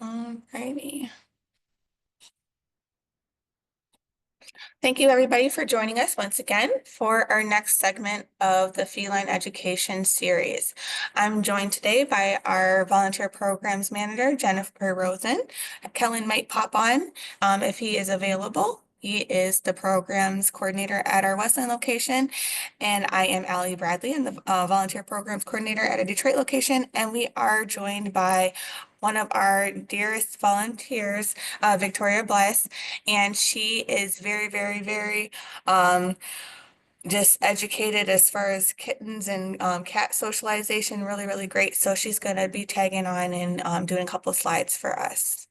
Alrighty. Thank you everybody for joining us once again for our next segment of the Feline Education series. I'm joined today by our volunteer programs manager, Jennifer Rosen. Kellen might pop on if he is available. He is the programs coordinator at our Westland location, and I am Allie Bradley. I'm the volunteer programs coordinator at a Detroit location, and we are joined by one of our dearest volunteers, Victoria Bliss, and she is very just educated as far as kittens and cat socialization, really great. So she's going to be tagging on and doing a couple of slides for us.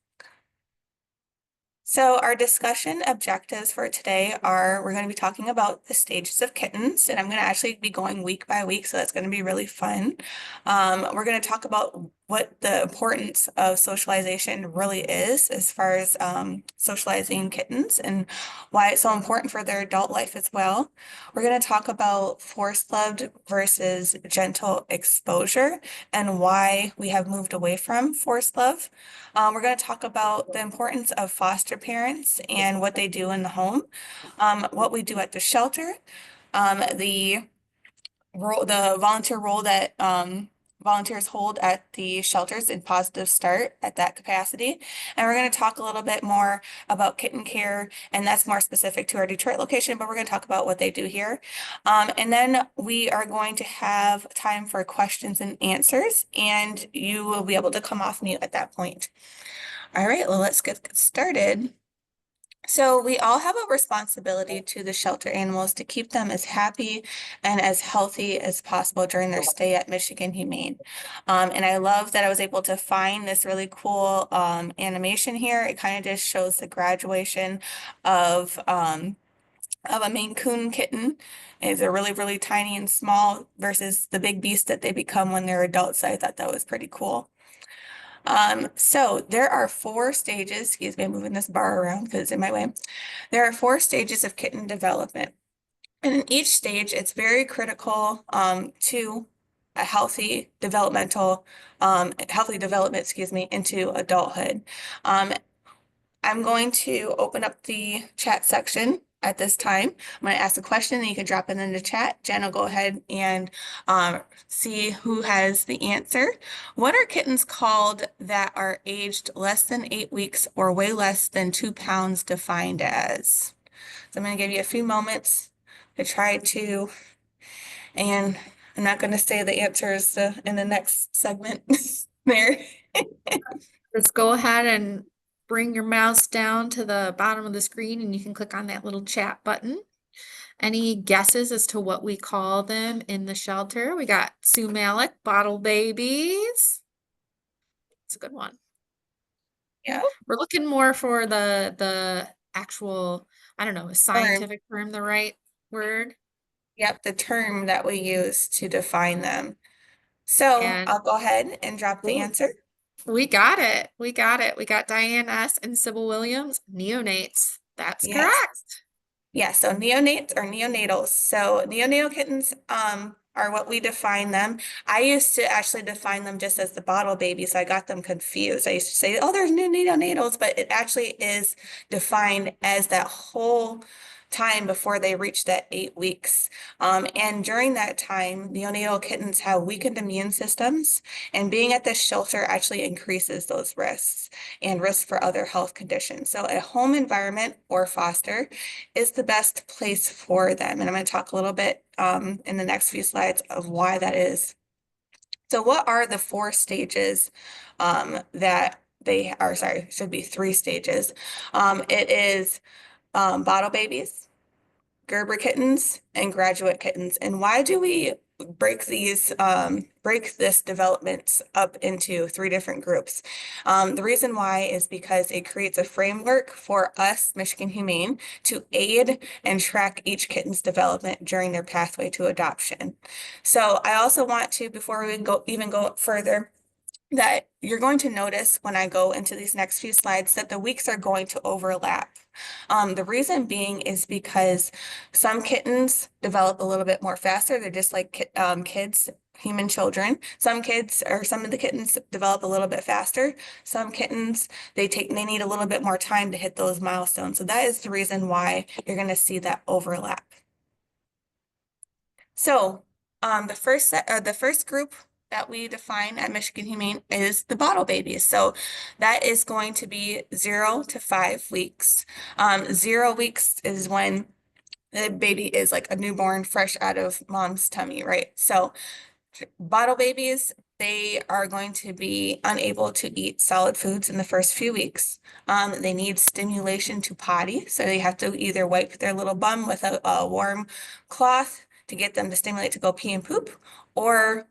So our discussion objectives for today are we're going to be talking about the stages of kittens, and I'm going to actually be going week by week, so that's going to be really fun. We're going to talk about what the importance of socialization really is as far as socializing kittens and why it's so important for their adult life as well. We're going to talk about force loved versus gentle exposure and why we have moved away from force love. We're going to talk about the importance of foster parents and what they do in the home, what we do at the shelter, the volunteer role that volunteers hold at the shelters in Positive Start at that capacity. And we're going to talk a little bit more about kitten care, and that's more specific to our Detroit location, but we're going to talk about what they do here. And then we are going to have time for questions and answers, and you will be able to come off mute at that point. All right, well, let's get started. So we all have a responsibility to the shelter animals to keep them as happy and as healthy as possible during their stay at Michigan Humane. And I love that I was able to find this really cool animation here. It kind of just shows the graduation of a Maine Coon kitten. Is they're really tiny and small versus the big beast that they become when they're adults. So I thought that was pretty cool. So there are 4 stages, excuse me, I'm moving this bar around because it's in my way. There are 4 stages of kitten development. And in each stage, it's very critical to a healthy development, excuse me, into adulthood. I'm going to open up the chat section at this time. I'm going to ask a question and you can drop it in the chat. Jen will go ahead and see who has the answer. What are kittens called that are aged less than 8 weeks or weigh less than 2 pounds defined as? So I'm going to give you a few moments to try to, and I'm not going to say the answers in the next segment there. Just go ahead and bring your mouse down to the bottom of the screen and you can click on that little chat button. Any guesses as to what we call them in the shelter? We got Sue Malik, bottle babies. It's a good one. Yeah. We're looking more for the actual, I don't know, is scientific term the right word? Yep, the term that we use to define them. So And I'll go ahead and drop the answer. we got it. We got it. We got Diane S. and Sybil Williams, neonates. That's Yes. correct. Yeah, so neonates or neonatals. So neonatal kittens are what we define them. I used to actually define them just as the bottle baby, so I got them confused. I used to say, oh, there's new neonatals, but it actually is defined as that whole time before they reach that 8 weeks. And during that time, neonatal kittens have weakened immune systems, and being at this shelter actually increases those risks and risks for other health conditions. So a home environment or foster is the best place for them. And I'm going to talk a little bit in the next few slides of why that is. So what are the 4 stages that they are, sorry, should be 3 stages. It is bottle babies, Gerber kittens, and graduate kittens. And why do we break this development up into 3 different groups? The reason why is because it creates a framework for us, Michigan Humane, to aid and track each kitten's development during their pathway to adoption. So I also want to, before we even go further, that you're going to notice when I go into these next few slides that the weeks are going to overlap. The reason being is because some kittens develop a little bit more faster. They're just like kids human children. Some kids or some of the kittens develop a little bit faster. Some kittens, they need a little bit more time to hit those milestones. So that is the reason why you're going to see that overlap. So, the first group that we define at Michigan Humane is the bottle babies. So that is going to be 0 to 5 weeks. 0 weeks is when the baby is like a newborn fresh out of mom's tummy, right? So bottle babies, they are going to be unable to eat solid foods in the first few weeks. They need stimulation to potty, so they have to either wipe their little bum with a warm cloth to get them to stimulate to go pee and poop, or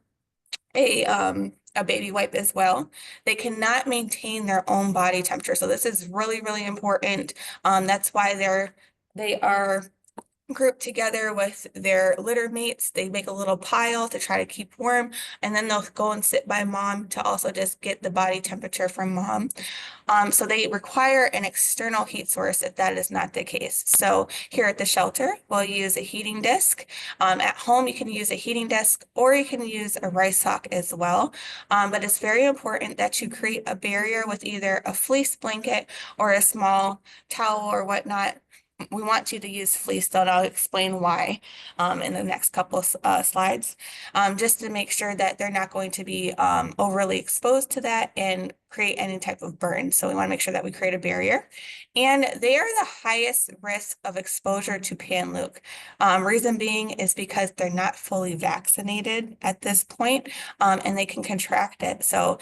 a baby wipe as well. They cannot maintain their own body temperature, so this is really, really important. That's why they are grouped together with their litter mates. They make a little pile to try to keep warm, and then they'll go and sit by mom to also just get the body temperature from mom. So they require an external heat source if that is not the case. So here at the shelter, we'll use a heating disc. At home, you can use a heating disc or you can use a rice sock as well. But it's very important that you create a barrier with either a fleece blanket or a small towel or whatnot. We want you to use fleece, though, and I'll explain why in the next couple slides, just to make sure that they're not going to be overly exposed to that and create any type of burn. So we want to make sure that we create a barrier. And they are the highest risk of exposure to pan-Luke. Reason being is because they're not fully vaccinated at this point, and they can contract it. So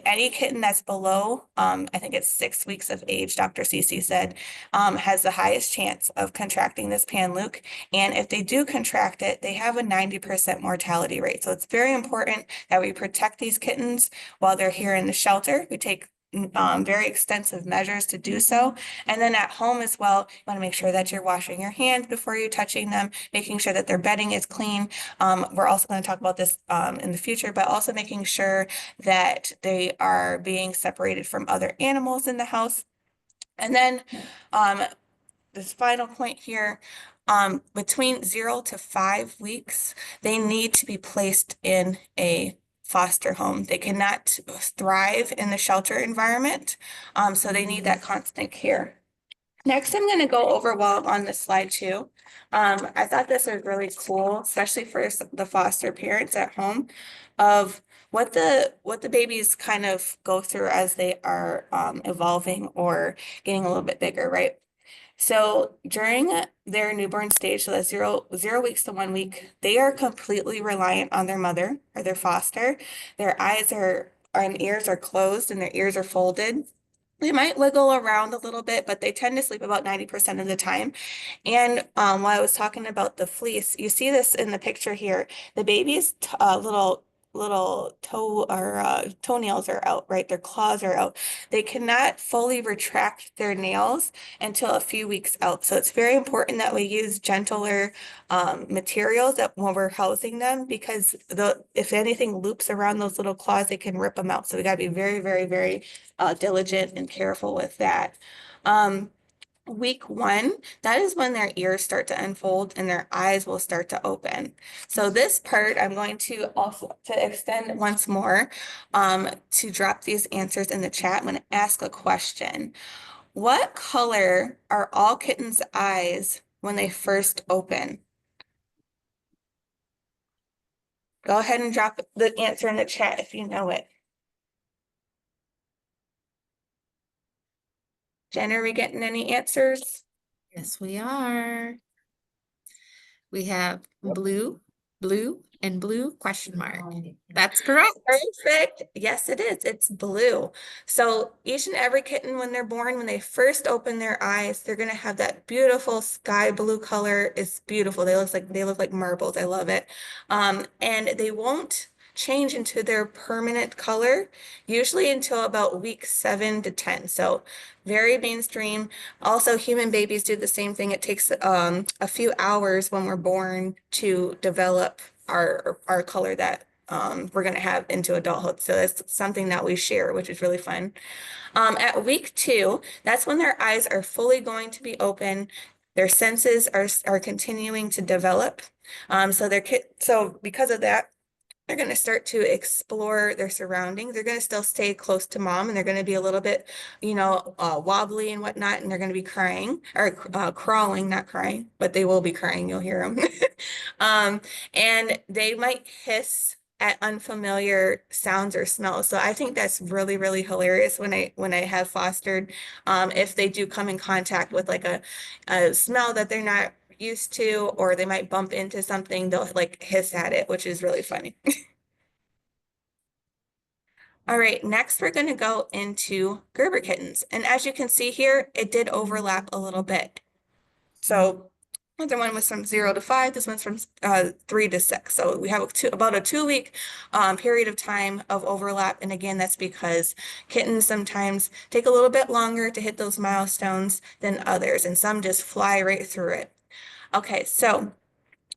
any kitten that's below, I think it's 6 weeks of age, Dr. Cece said, has the highest chance of contracting this pan-Luke. And if they do contract it, they have a 90% mortality rate. So it's very important that we protect these kittens while they're here in the shelter. We take very extensive measures to do so. And then at home as well, you want to make sure that you're washing your hands before you're touching them, making sure that their bedding is clean. We're also going to talk about this in the future, but also making sure that they are being separated from other animals in the house. And then this final point here, between 0 to 5 weeks, they need to be placed in a foster home. They cannot thrive in the shelter environment, so they need that constant care. Next, I'm going to go over while I'm on this slide too. I thought this was really cool, especially for the foster parents at home, of what the babies kind of go through as they are evolving or getting a little bit bigger, right? So during their newborn stage, so that's 0 weeks to 1 week, they are completely reliant on their mother or their foster. Their eyes are and ears are closed and their ears are folded. They might wiggle around a little bit, but they tend to sleep about 90% of the time. And while I was talking about the fleece, you see this in the picture here. The baby's little toe or toenails are out, right? Their claws are out. They cannot fully retract their nails until a few weeks out. So it's very important that we use gentler materials that when we're housing them, because if anything loops around those little claws, they can rip them out. So we got to be very, very, very diligent and careful with that. Week 1, that is when their ears start to unfold and their eyes will start to open. So this part, I'm going to also to extend once more to drop these answers in the chat. I'm going to ask a question. What color are all kittens' eyes when they first open? Go ahead and drop the answer in the chat if you know it. Jen, are we getting any answers? Yes, we are. We have blue, blue, and blue question mark. That's correct. Perfect. Yes, it is. It's blue. So each and every kitten, when they're born, when they first open their eyes, they're gonna have that beautiful sky blue color. It's beautiful. They look like marbles. I love it. And they won't change into their permanent color, usually until about week 7 to 10. So very mainstream. Also, human babies do the same thing. It takes a few hours when we're born to develop our color that we're going to have into adulthood. So that's something that we share, which is really fun. At week 2, that's when their eyes are fully going to be open. Their senses are continuing to develop. So because of that, they're going to start to explore their surroundings. They're going to still stay close to mom, and they're going to be a little bit, wobbly and whatnot, and they're going to be crying or crawling, not crying, but they will be crying. You'll hear them. Um, and they might hiss at unfamiliar sounds or smells. So I think that's really, really hilarious when I have fostered, if they do come in contact with like a smell that they're not used to, or they might bump into something, they'll like hiss at it, which is really funny. All right, next we're going to go into Gerber kittens. And as you can see here, it did overlap a little bit. So other one was from 0 to 5. This one's from 3 to 6. So we have about a 2 week period of time of overlap. And again, that's because kittens sometimes take a little bit longer to hit those milestones than others, and some just fly right through it. Okay, so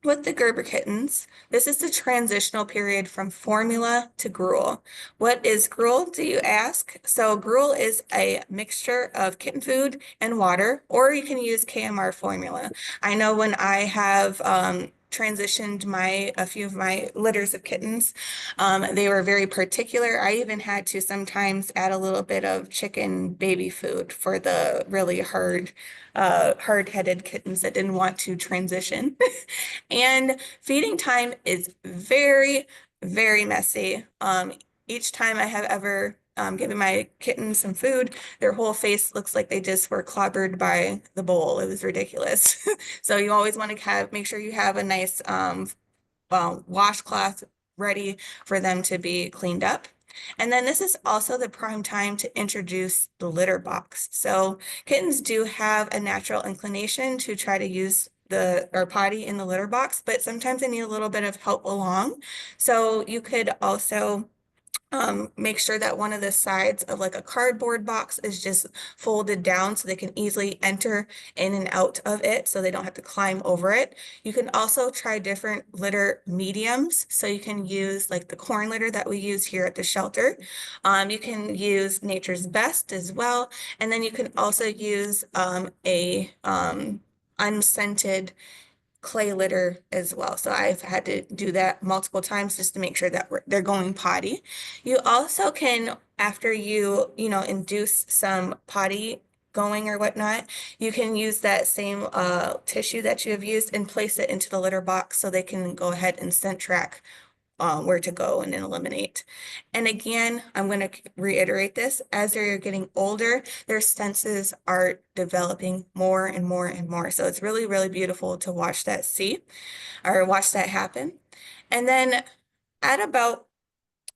with the Gerber kittens, this is the transitional period from formula to gruel. What is gruel, do you ask? So gruel is a mixture of kitten food and water, or you can use KMR formula. I know when I have transitioned a few of my litters of kittens, they were very particular. I even had to sometimes add a little bit of chicken baby food for the really hard-headed kittens that didn't want to transition. And feeding time is very, very messy. Each time I have ever given my kittens some food, their whole face looks like they just were clobbered by the bowl. It was ridiculous. So you always want to make sure you have a nice washcloth ready for them to be cleaned up. And then this is also the prime time to introduce the litter box. So kittens do have a natural inclination to try to use or potty in the litter box, but sometimes they need a little bit of help along. So you could also make sure that one of the sides of like a cardboard box is just folded down so they can easily enter in and out of it so they don't have to climb over it. You can also try different litter mediums. So you can use like the corn litter that we use here at the shelter. You can use Nature's Best as well. And then you can also use a unscented clay litter as well. So I've had to do that multiple times just to make sure that they're going potty. You also can, after induce some potty going or whatnot, you can use that same tissue that you have used and place it into the litter box so they can go ahead and scent track where to go and then eliminate. And again, I'm going to reiterate this, as they're getting older, their senses are developing more and more and more. So it's really, really beautiful to watch watch that happen. And then at about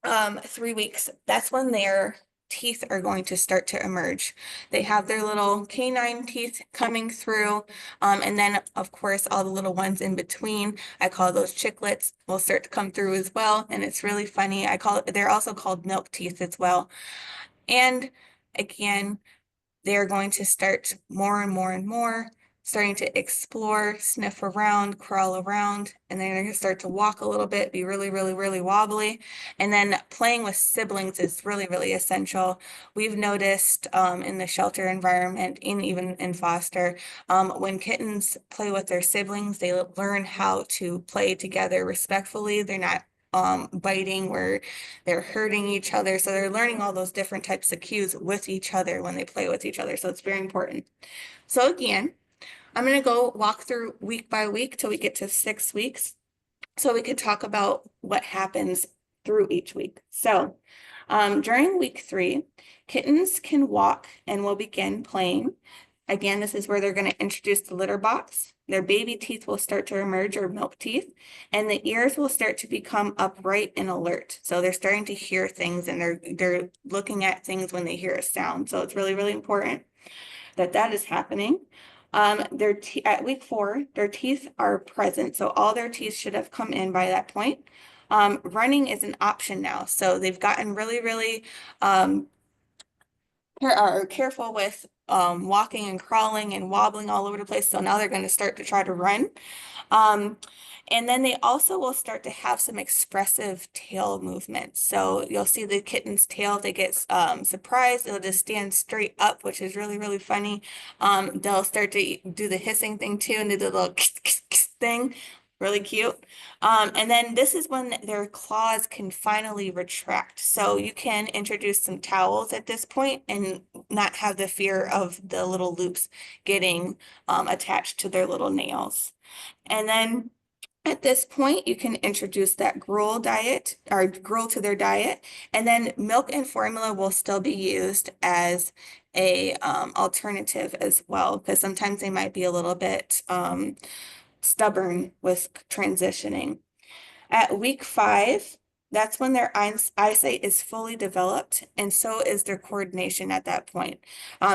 3 weeks, that's when their teeth are going to start to emerge. They have their little canine teeth coming through, and then of course all the little ones in between, I call those chiclets, will start to come through as well. And it's really funny. They're also called milk teeth as well. And again, they're going to start more and more and more, starting to explore, sniff around, crawl around, and then they're going to start to walk a little bit, be really, really, really wobbly. And then playing with siblings is really, really essential. We've noticed in the shelter environment, and even in foster, when kittens play with their siblings, they learn how to play together respectfully. They're not biting where they're hurting each other. So they're learning all those different types of cues with each other when they play with each other. So it's very important. So again, I'm going to go walk through week by week till we get to 6 weeks, so we could talk about what happens through each week. So during week 3, kittens can walk and will begin playing. Again, this is where they're going to introduce the litter box. Their baby teeth will start to emerge, or milk teeth, and the ears will start to become upright and alert. So they're starting to hear things, and they're looking at things when they hear a sound. So it's really, really important that that is happening. At week 4, their teeth are present. So all their teeth should have come in by that point. Running is an option now. So they've gotten really, really are careful with walking and crawling and wobbling all over the place. So now they're going to start to try to run. Um, and then they also will start to have some expressive tail movement. So you'll see the kitten's tail, they get surprised. It'll just stand straight up, which is really, really funny. They'll start to do the hissing thing too and do the little thing. Really cute. And then this is when their claws can finally retract. So you can introduce some towels at this point and not have the fear of the little loops getting attached to their little nails. And then at this point, you can introduce that gruel diet or gruel to their diet, and then milk and formula will still be used as a alternative as well, because sometimes they might be a little bit stubborn with transitioning. At week 5, that's when their eyesight is fully developed, and so is their coordination at that point.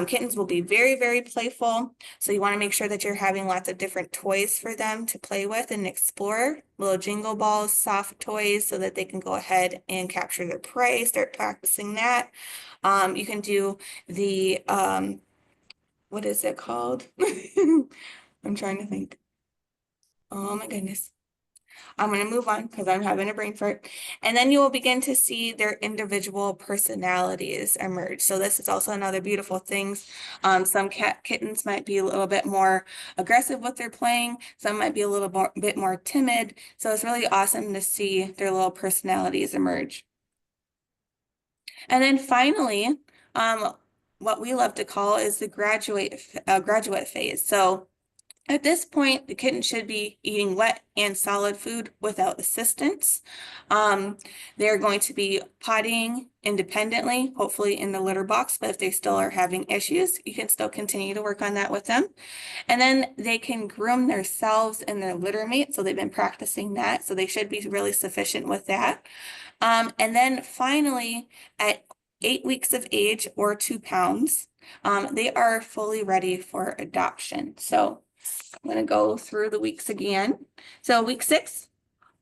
Kittens will be very, very playful, so you want to make sure that you're having lots of different toys for them to play with and explore. Little jingle balls, soft toys, so that they can go ahead and capture their prey, start practicing that. You can do the, what is it called? I'm trying to think. Oh my goodness. I'm going to move on because I'm having a brain fart. And then you will begin to see their individual personalities emerge. So this is also another beautiful thing. Some kittens might be a little bit more aggressive with their playing. Some might be a little bit more timid. So it's really awesome to see their little personalities emerge. And then finally, what we love to call is the graduate phase. So at this point, the kitten should be eating wet and solid food without assistance. They're going to be pottying independently, hopefully in the litter box, but if they still are having issues, you can still continue to work on that with them. And then they can groom themselves and their litter mate, so they've been practicing that, so they should be really sufficient with that. And then finally, at 8 weeks of age or 2 pounds, they are fully ready for adoption. So I'm going to go through the weeks again. So week 6,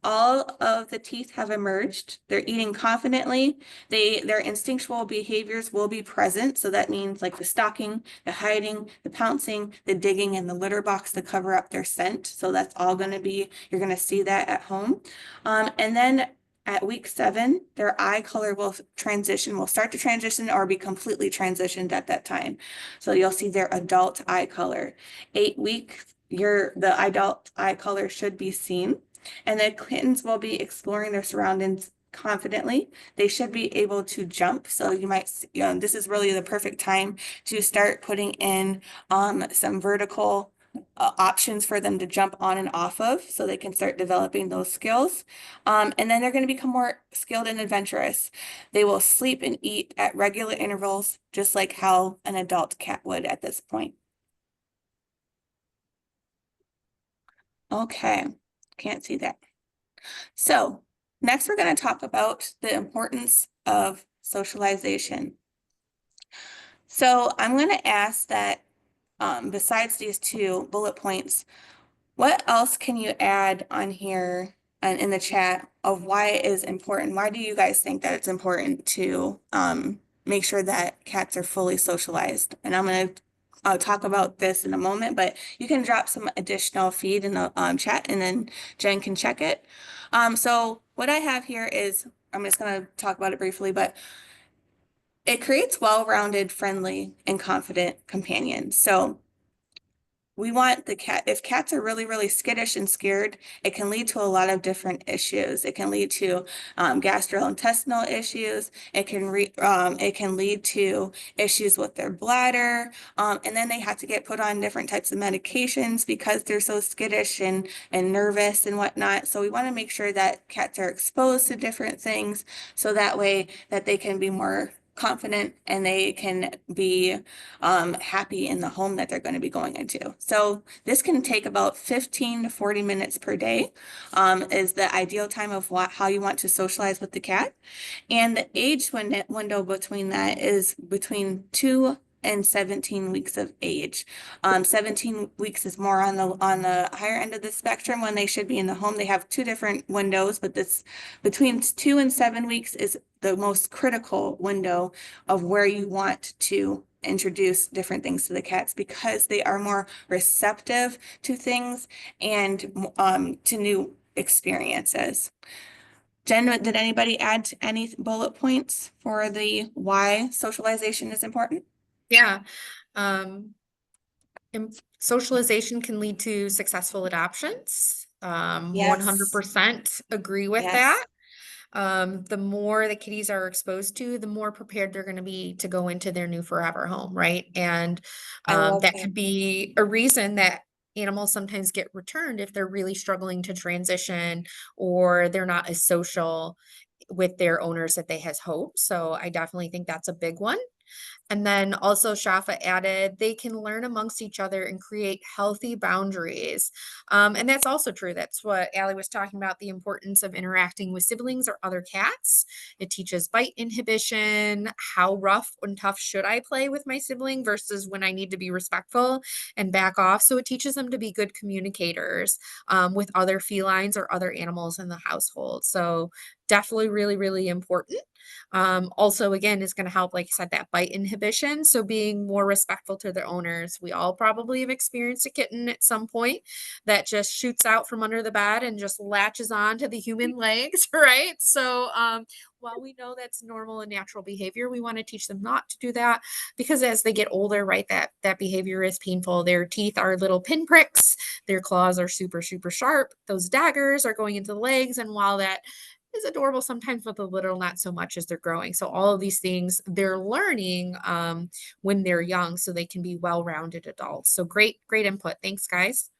all of the teeth have emerged. They're eating confidently. Their instinctual behaviors will be present. So that means like the stalking, the hiding, the pouncing, the digging in the litter box to cover up their scent. So that's all going to be, you're going to see that at home. And then at week 7, their eye color will start to transition or be completely transitioned at that time. So you'll see their adult eye color. 8 weeks, the adult eye color should be seen. And the kittens will be exploring their surroundings confidently. They should be able to jump. So you might, this is really the perfect time to start putting in some vertical options for them to jump on and off of so they can start developing those skills. And then they're going to become more skilled and adventurous. They will sleep and eat at regular intervals, just like how an adult cat would at this point. Okay, can't see that. So next we're going to talk about the importance of socialization. So I'm going to ask that besides these 2 bullet points, what else can you add on here and in the chat of why it is important? Why do you guys think that it's important to make sure that cats are fully socialized? And I'm going to talk about this in a moment, but you can drop some additional feed in the chat and then Jen can check it. So what I have here is, I'm just going to talk about it briefly, but it creates well-rounded, friendly, and confident companions. So we want the cat, if cats are really, really skittish and scared, it can lead to a lot of different issues. It can lead to gastrointestinal issues. It can lead to issues with their bladder. And then they have to get put on different types of medications because they're so skittish and nervous and whatnot. So we want to make sure that cats are exposed to different things so that way that they can be more confident and they can be happy in the home that they're going to be going into. So this can take about 15 to 40 minutes per day is the ideal time of how you want to socialize with the cat. And the age window between that is between 2 and 17 weeks of age. 17 weeks is more on the higher end of the spectrum when they should be in the home. They have 2 different windows, but this between 2 and 7 weeks is the most critical window of where you want to introduce different things to the cats because they are more receptive to things and to new experiences. Jen, did anybody add any bullet points for the why socialization is important? Yeah. Socialization can lead to successful adoptions. Yes. 100% agree with Yes. that. The more the kitties are exposed to, the more prepared they're going to be to go into their new forever home, right? And I love that that. could be a reason that animals sometimes get returned if they're really struggling to transition or they're not as social with their owners that they has hoped. So I definitely think that's a big one. And then also Shafa added, they can learn amongst each other and create healthy boundaries. And that's also true. That's what Allie was talking about, the importance of interacting with siblings or other cats. It teaches bite inhibition, how rough and tough should I play with my sibling versus when I need to be respectful and back off. So it teaches them to be good communicators with other felines or other animals in the household. So definitely really, really important. Also, again, is going to help, like I said, that bite inhibition. So being more respectful to their owners. We all probably have experienced a kitten at some point that just shoots out from under the bed and just latches on to the human legs, right? So while we know that's normal and natural behavior, we want to teach them not to do that because as they get older, right, that behavior is painful. Their teeth are little pinpricks, their claws are super, super sharp. Those daggers are going into the legs. And while that is adorable sometimes with a little, not so much as they're growing. So all of these things they're learning when they're young so they can be well-rounded adults. So great, great input. Thanks, guys.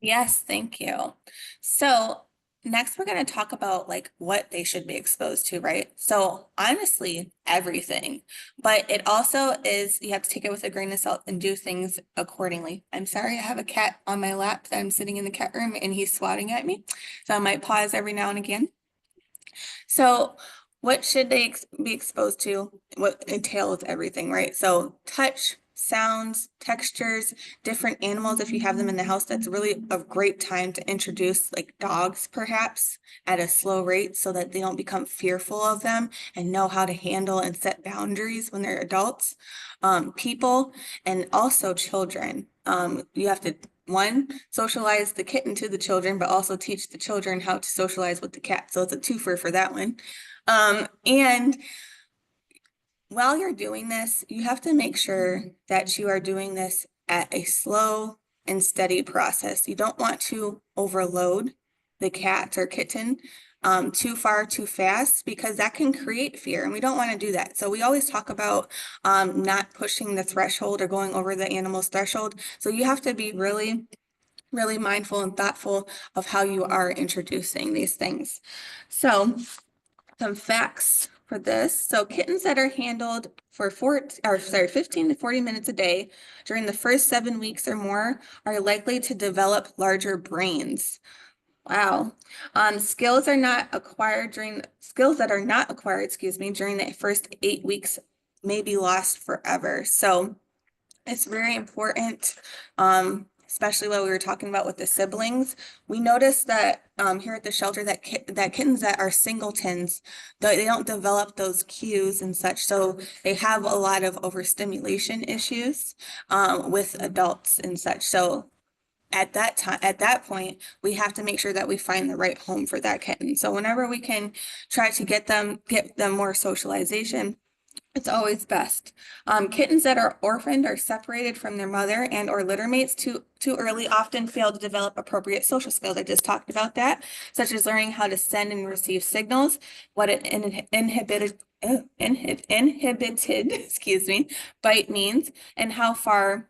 Yes, thank you. So next we're going to talk about like what they should be exposed to, right? So honestly, everything, but it also is, you have to take it with a grain of salt and do things accordingly. I'm sorry, I have a cat on my lap that I'm sitting in the cat room and he's swatting at me. So I might pause every now and again. So, what should they be exposed to? What entails everything, right? So, touch, sounds, textures, different animals. If you have them in the house, that's really a great time to introduce, like dogs, perhaps at a slow rate so that they don't become fearful of them and know how to handle and set boundaries when they're adults. People, and also children. You have to one, socialize the kitten to the children, but also teach the children how to socialize with the cat. So it's a twofer for that one. And while you're doing this, you have to make sure that you are doing this at a slow and steady process. You don't want to overload the cat or kitten too far too fast because that can create fear and we don't want to do that. So we always talk about not pushing the threshold or going over the animal's threshold. So you have to be really mindful and thoughtful of how you are introducing these things. So some facts for this. So kittens that are handled for 15 to 40 minutes a day during the first 7 weeks or more are likely to develop larger brains. Wow. Skills that are not acquired, excuse me, during the first 8 weeks may be lost forever. So it's very important, especially what we were talking about with the siblings. We noticed that here at the shelter that kittens that are singletons, they don't develop those cues and such, so they have a lot of overstimulation issues with adults and such. So at that point, we have to make sure that we find the right home for that kitten. So whenever we can try to get them more socialization, it's always best. Kittens that are orphaned or separated from their mother and or litter mates too early often fail to develop appropriate social skills. I just talked about that, such as learning how to send and receive signals, what an inhibited, excuse me, bite means, and how far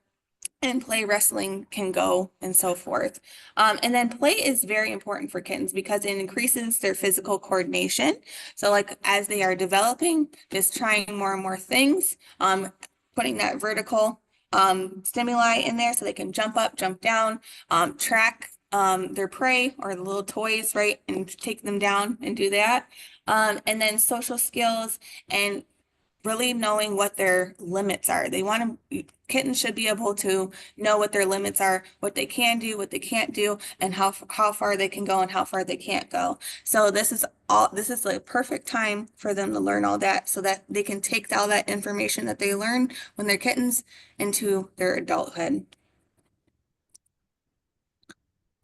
and play wrestling can go and so forth. And then play is very important for kittens because it increases their physical coordination. So like as they are developing, just trying more and more things, putting that vertical stimuli in there so they can jump up, jump down, track their prey or the little toys, right, and take them down and do that. And then social skills and really knowing what their limits are. Kittens should be able to know what their limits are, what they can do, what they can't do, and how far they can go and how far they can't go. So this is like perfect time for them to learn all that so that they can take all that information that they learn when they're kittens into their adulthood.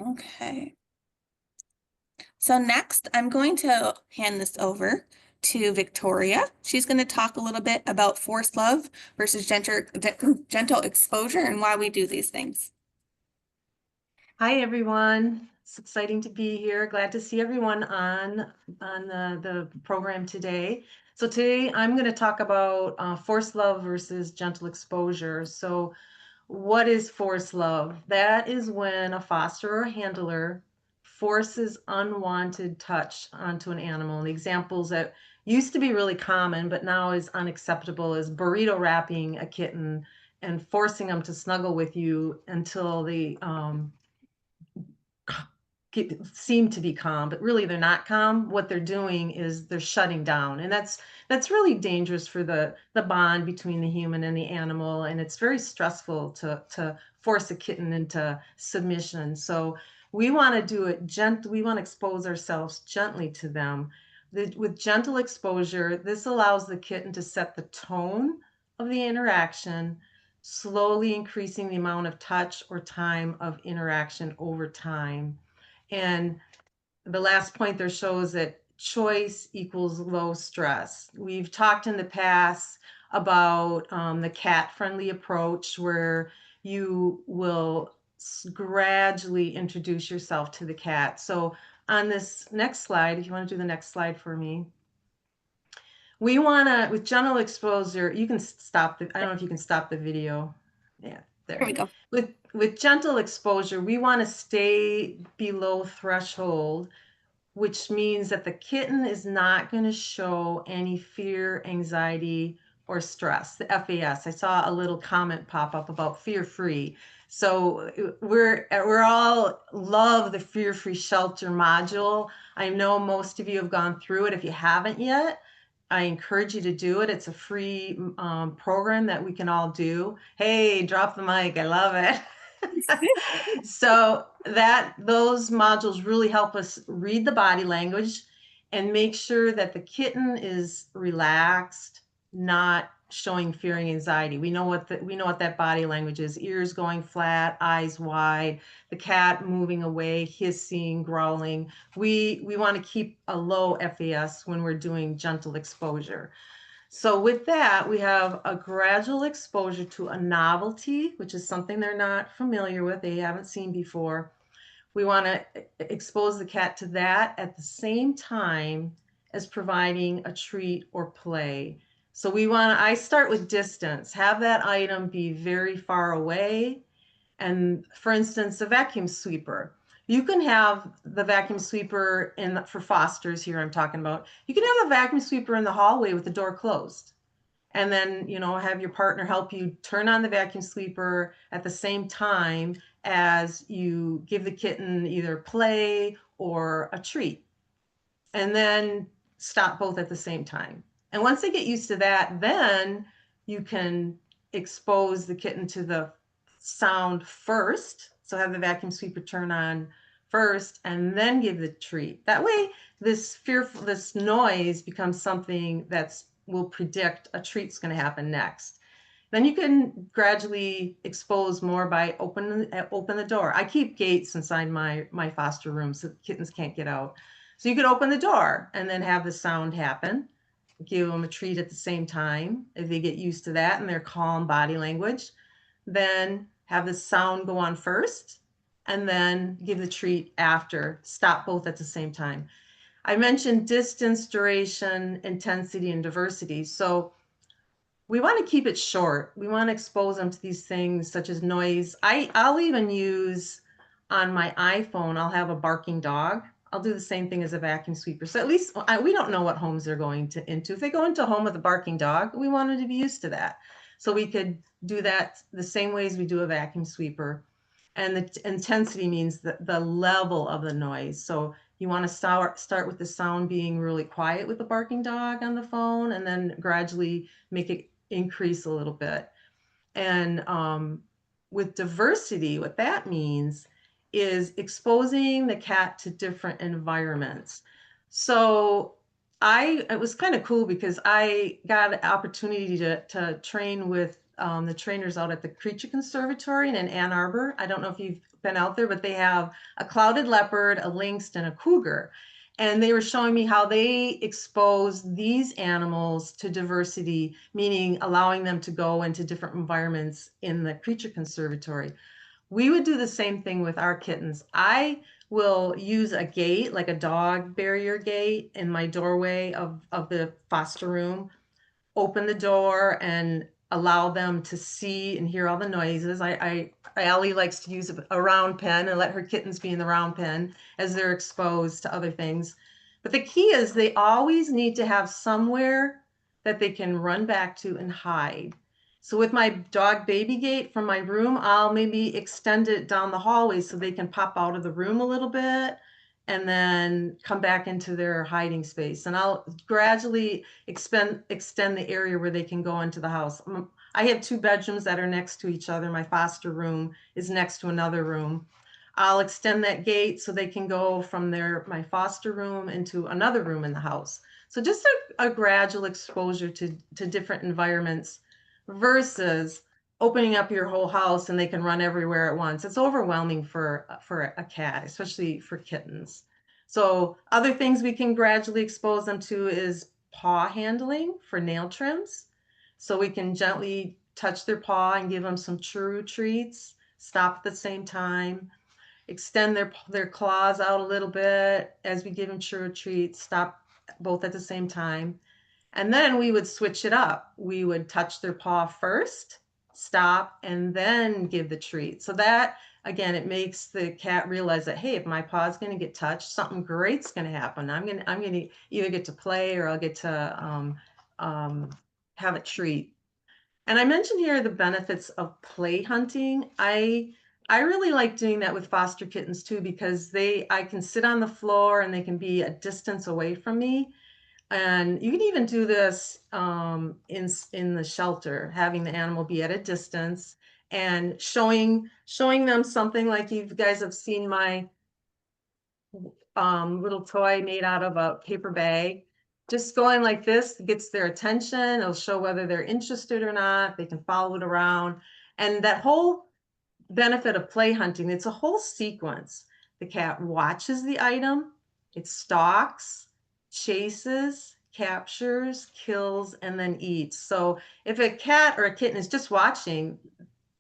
Okay. So next, I'm going to hand this over to Victoria. She's going to talk a little bit about forced love versus gentle exposure and why we do these things. Hi, everyone. It's exciting to be here. Glad to see everyone on the program today. So today I'm going to talk about forced love versus gentle exposure. So what is forced love? That is when a foster or handler forces unwanted touch onto an animal. And the examples that used to be really common, but now is unacceptable, is burrito wrapping a kitten and forcing them to snuggle with you until they seem to be calm, but really they're not calm. What they're doing is they're shutting down, and that's really dangerous for the bond between the human and the animal, and it's very stressful to force a kitten into submission. So we want to do it gentle. We want to expose ourselves gently to them. With gentle exposure, this allows the kitten to set the tone of the interaction, slowly increasing the amount of touch or time of interaction over time. And the last point there shows that choice equals low stress. We've talked in the past about the cat-friendly approach where you will gradually introduce yourself to the cat. So on this next slide, if you want to do the next slide for me, we want to, with gentle exposure, you can stop the, I don't know if you can stop the video. Yeah, Here there. we go. With gentle exposure, we want to stay below threshold, which means that the kitten is not going to show any fear, anxiety, or stress. The FAS. I saw a little comment pop up about fear-free. So we're all love the fear-free shelter module. I know most of you have gone through it. If you haven't yet, I encourage you to do it. It's a free program that we can all do. Hey, drop the mic. I love it. So those modules really help us read the body language and make sure that the kitten is relaxed, not showing fear and anxiety. We know what that body language is: ears going flat, eyes wide, the cat moving away, hissing, growling. We want to keep a low FAS when we're doing gentle exposure. So with that, we have a gradual exposure to a novelty, which is something they're not familiar with, they haven't seen before. We want to expose the cat to that at the same time as providing a treat or play. So I start with distance, have that item be very far away. And for instance, a vacuum sweeper. You can have the vacuum sweeper for fosters here I'm talking about. You can have a vacuum sweeper in the hallway with the door closed. And then, have your partner help you turn on the vacuum sweeper at the same time as you give the kitten either play or a treat, and then stop both at the same time. And once they get used to that, then you can expose the kitten to the sound first. So have the vacuum sweeper turn on first and then give the treat. That way, this noise becomes something that will predict a treat's going to happen next. Then you can gradually expose more by open the door. I keep gates inside my foster room so kittens can't get out. So you could open the door and then have the sound happen. Give them a treat at the same time. If they get used to that and their calm body language, then have the sound go on first and then give the treat after. Stop both at the same time. I mentioned distance, duration, intensity, and diversity. So we want to keep it short. We want to expose them to these things such as noise. I'll even use on my iPhone, I'll have a barking dog. I'll do the same thing as a vacuum sweeper. So at least we don't know what homes they're going into. If they go into a home with a barking dog, we want them to be used to that. So we could do that the same way as we do a vacuum sweeper. And the intensity means the level of the noise. So you want to start with the sound being really quiet with the barking dog on the phone, and then gradually make it increase a little bit. And with diversity, what that means is exposing the cat to different environments. So it was kind of cool because I got an opportunity to train with the trainers out at the Creature Conservatory in Ann Arbor. I don't know if you've been out there, but they have a clouded leopard, a lynx, and a cougar. And they were showing me how they expose these animals to diversity, meaning allowing them to go into different environments in the Creature Conservatory. We would do the same thing with our kittens. I will use a gate, like a dog barrier gate in my doorway of the foster room, open the door and allow them to see and hear all the noises. Allie likes to use a round pen and let her kittens be in the round pen as they're exposed to other things. But the key is they always need to have somewhere that they can run back to and hide. So with my dog baby gate from my room, I'll maybe extend it down the hallway so they can pop out of the room a little bit and then come back into their hiding space. And I'll gradually extend the area where they can go into the house. I have 2 bedrooms that are next to each other. My foster room is next to another room. I'll extend that gate so they can go from my foster room into another room in the house. So just a gradual exposure to different environments versus opening up your whole house and they can run everywhere at once. It's overwhelming for a cat, especially for kittens. So other things we can gradually expose them to is paw handling for nail trims. So we can gently touch their paw and give them some true treats, stop at the same time, extend their claws out a little bit as we give them true treats, stop both at the same time. And then we would switch it up. We would touch their paw first, stop, and then give the treat. So that, again, it makes the cat realize that, hey, if my paw's going to get touched, something great's going to happen. I'm going to either get to play or I'll get to have a treat. And I mentioned here the benefits of play hunting. I really like doing that with foster kittens too, because I can sit on the floor and they can be a distance away from me. And you can even do this in the shelter, having the animal be at a distance and showing them something like you guys have seen my little toy made out of a paper bag. Just going like this gets their attention. It'll show whether they're interested or not. They can follow it around. And that whole benefit of play hunting, it's a whole sequence. The cat watches the item, it stalks, chases, captures, kills, and then eats. So if a cat or a kitten is just watching,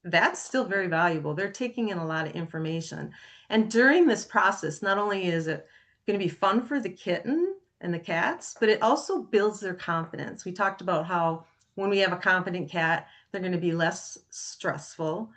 that's still very valuable. They're taking in a lot of information. And during this process, not only is it going to be fun for the kitten and the cats, but it also builds their confidence. We talked about how when we have a confident cat, they're going to be less stressful.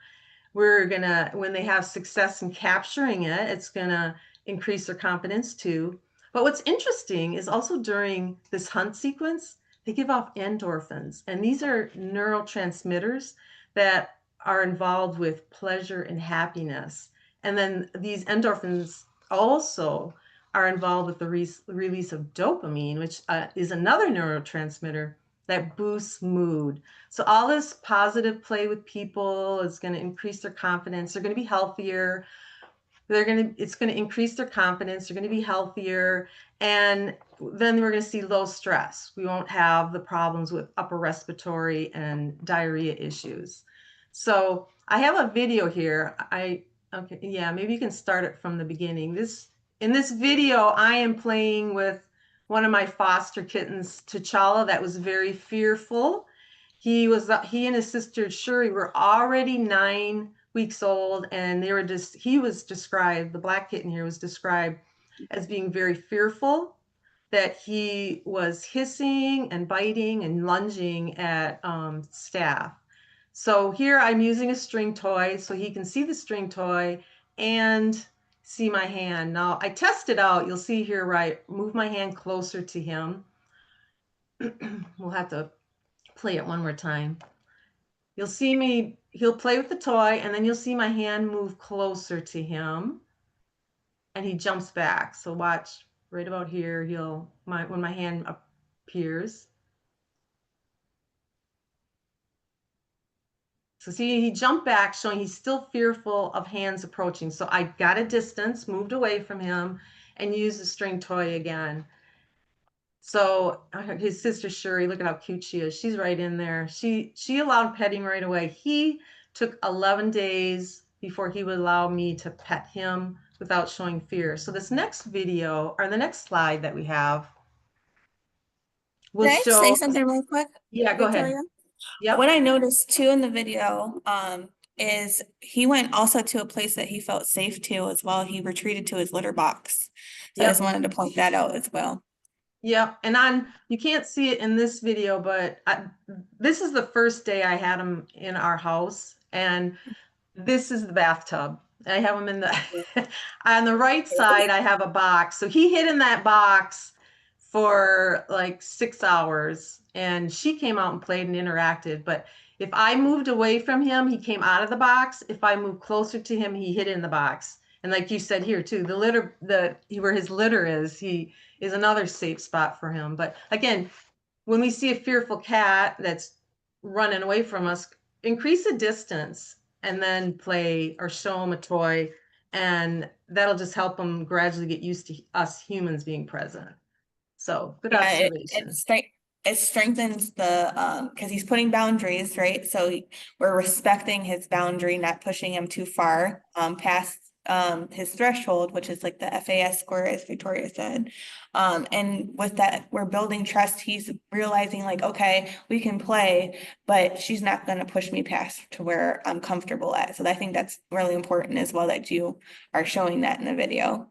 When they have success in capturing it, it's gonna increase their confidence too. But what's interesting is also during this hunt sequence, they give off endorphins. And these are neurotransmitters that are involved with pleasure and happiness. And then these endorphins also are involved with the release of dopamine, which is another neurotransmitter that boosts mood. So all this positive play with people is going to increase their confidence. They're going to be healthier. It's going to increase their confidence. They're going to be healthier. And then we're going to see low stress. We won't have the problems with upper respiratory and diarrhea issues. So I have a video here. Okay, yeah, maybe you can start it from the beginning. In this video, I am playing with one of my foster kittens, T'Challa, that was very fearful. He and his sister Shuri were already 9 weeks old, and the black kitten here was described as being very fearful, that he was hissing and biting and lunging at staff. So here I'm using a string toy so he can see the string toy and see my hand. Now I test it out. You'll see here where I move my hand closer to him. We'll have to play it one more time. You'll see he'll play with the toy, and then you'll see my hand move closer to him and he jumps back. So watch right about here. When my hand appears. So see, he jumped back, showing he's still fearful of hands approaching. So I got a distance, moved away from him, and used the string toy again. So his sister Shuri, look at how cute she is. She's right in there. She allowed petting right away. He took 11 days before he would allow me to pet him without showing fear. So this next video, or the next slide that we have, will Can I say show. something real quick, Yeah, go ahead. Victoria? Yep. What I noticed too in the video, is he went also to a place that he felt safe to as well. He retreated to his litter box. So I just Yep. wanted to point that out as well. Yep. And you can't see it in this video, but this is the first day I had him in our house, and this is the bathtub. I have him in the on the right side. I have a box. So he hid in that box for like 6 hours, and she came out and played and interacted. But if I moved away from him, he came out of the box. If I moved closer to him, he hid in the box. And like you said here too, the litter, where his litter is, he is another safe spot for him. But again, when we see a fearful cat that's running away from us, increase the distance and then play or show them a toy, and that'll just help them gradually get used to us humans being present. So good Yeah, observation. it strengthens the because he's putting boundaries, right? So we're respecting his boundary, not pushing him too far past his threshold, which is like the FAS score, as Victoria said. And with that, we're building trust. He's realizing like, okay, we can play, but she's not going to push me past to where I'm comfortable at. So I think that's really important as well that you are showing that in the video.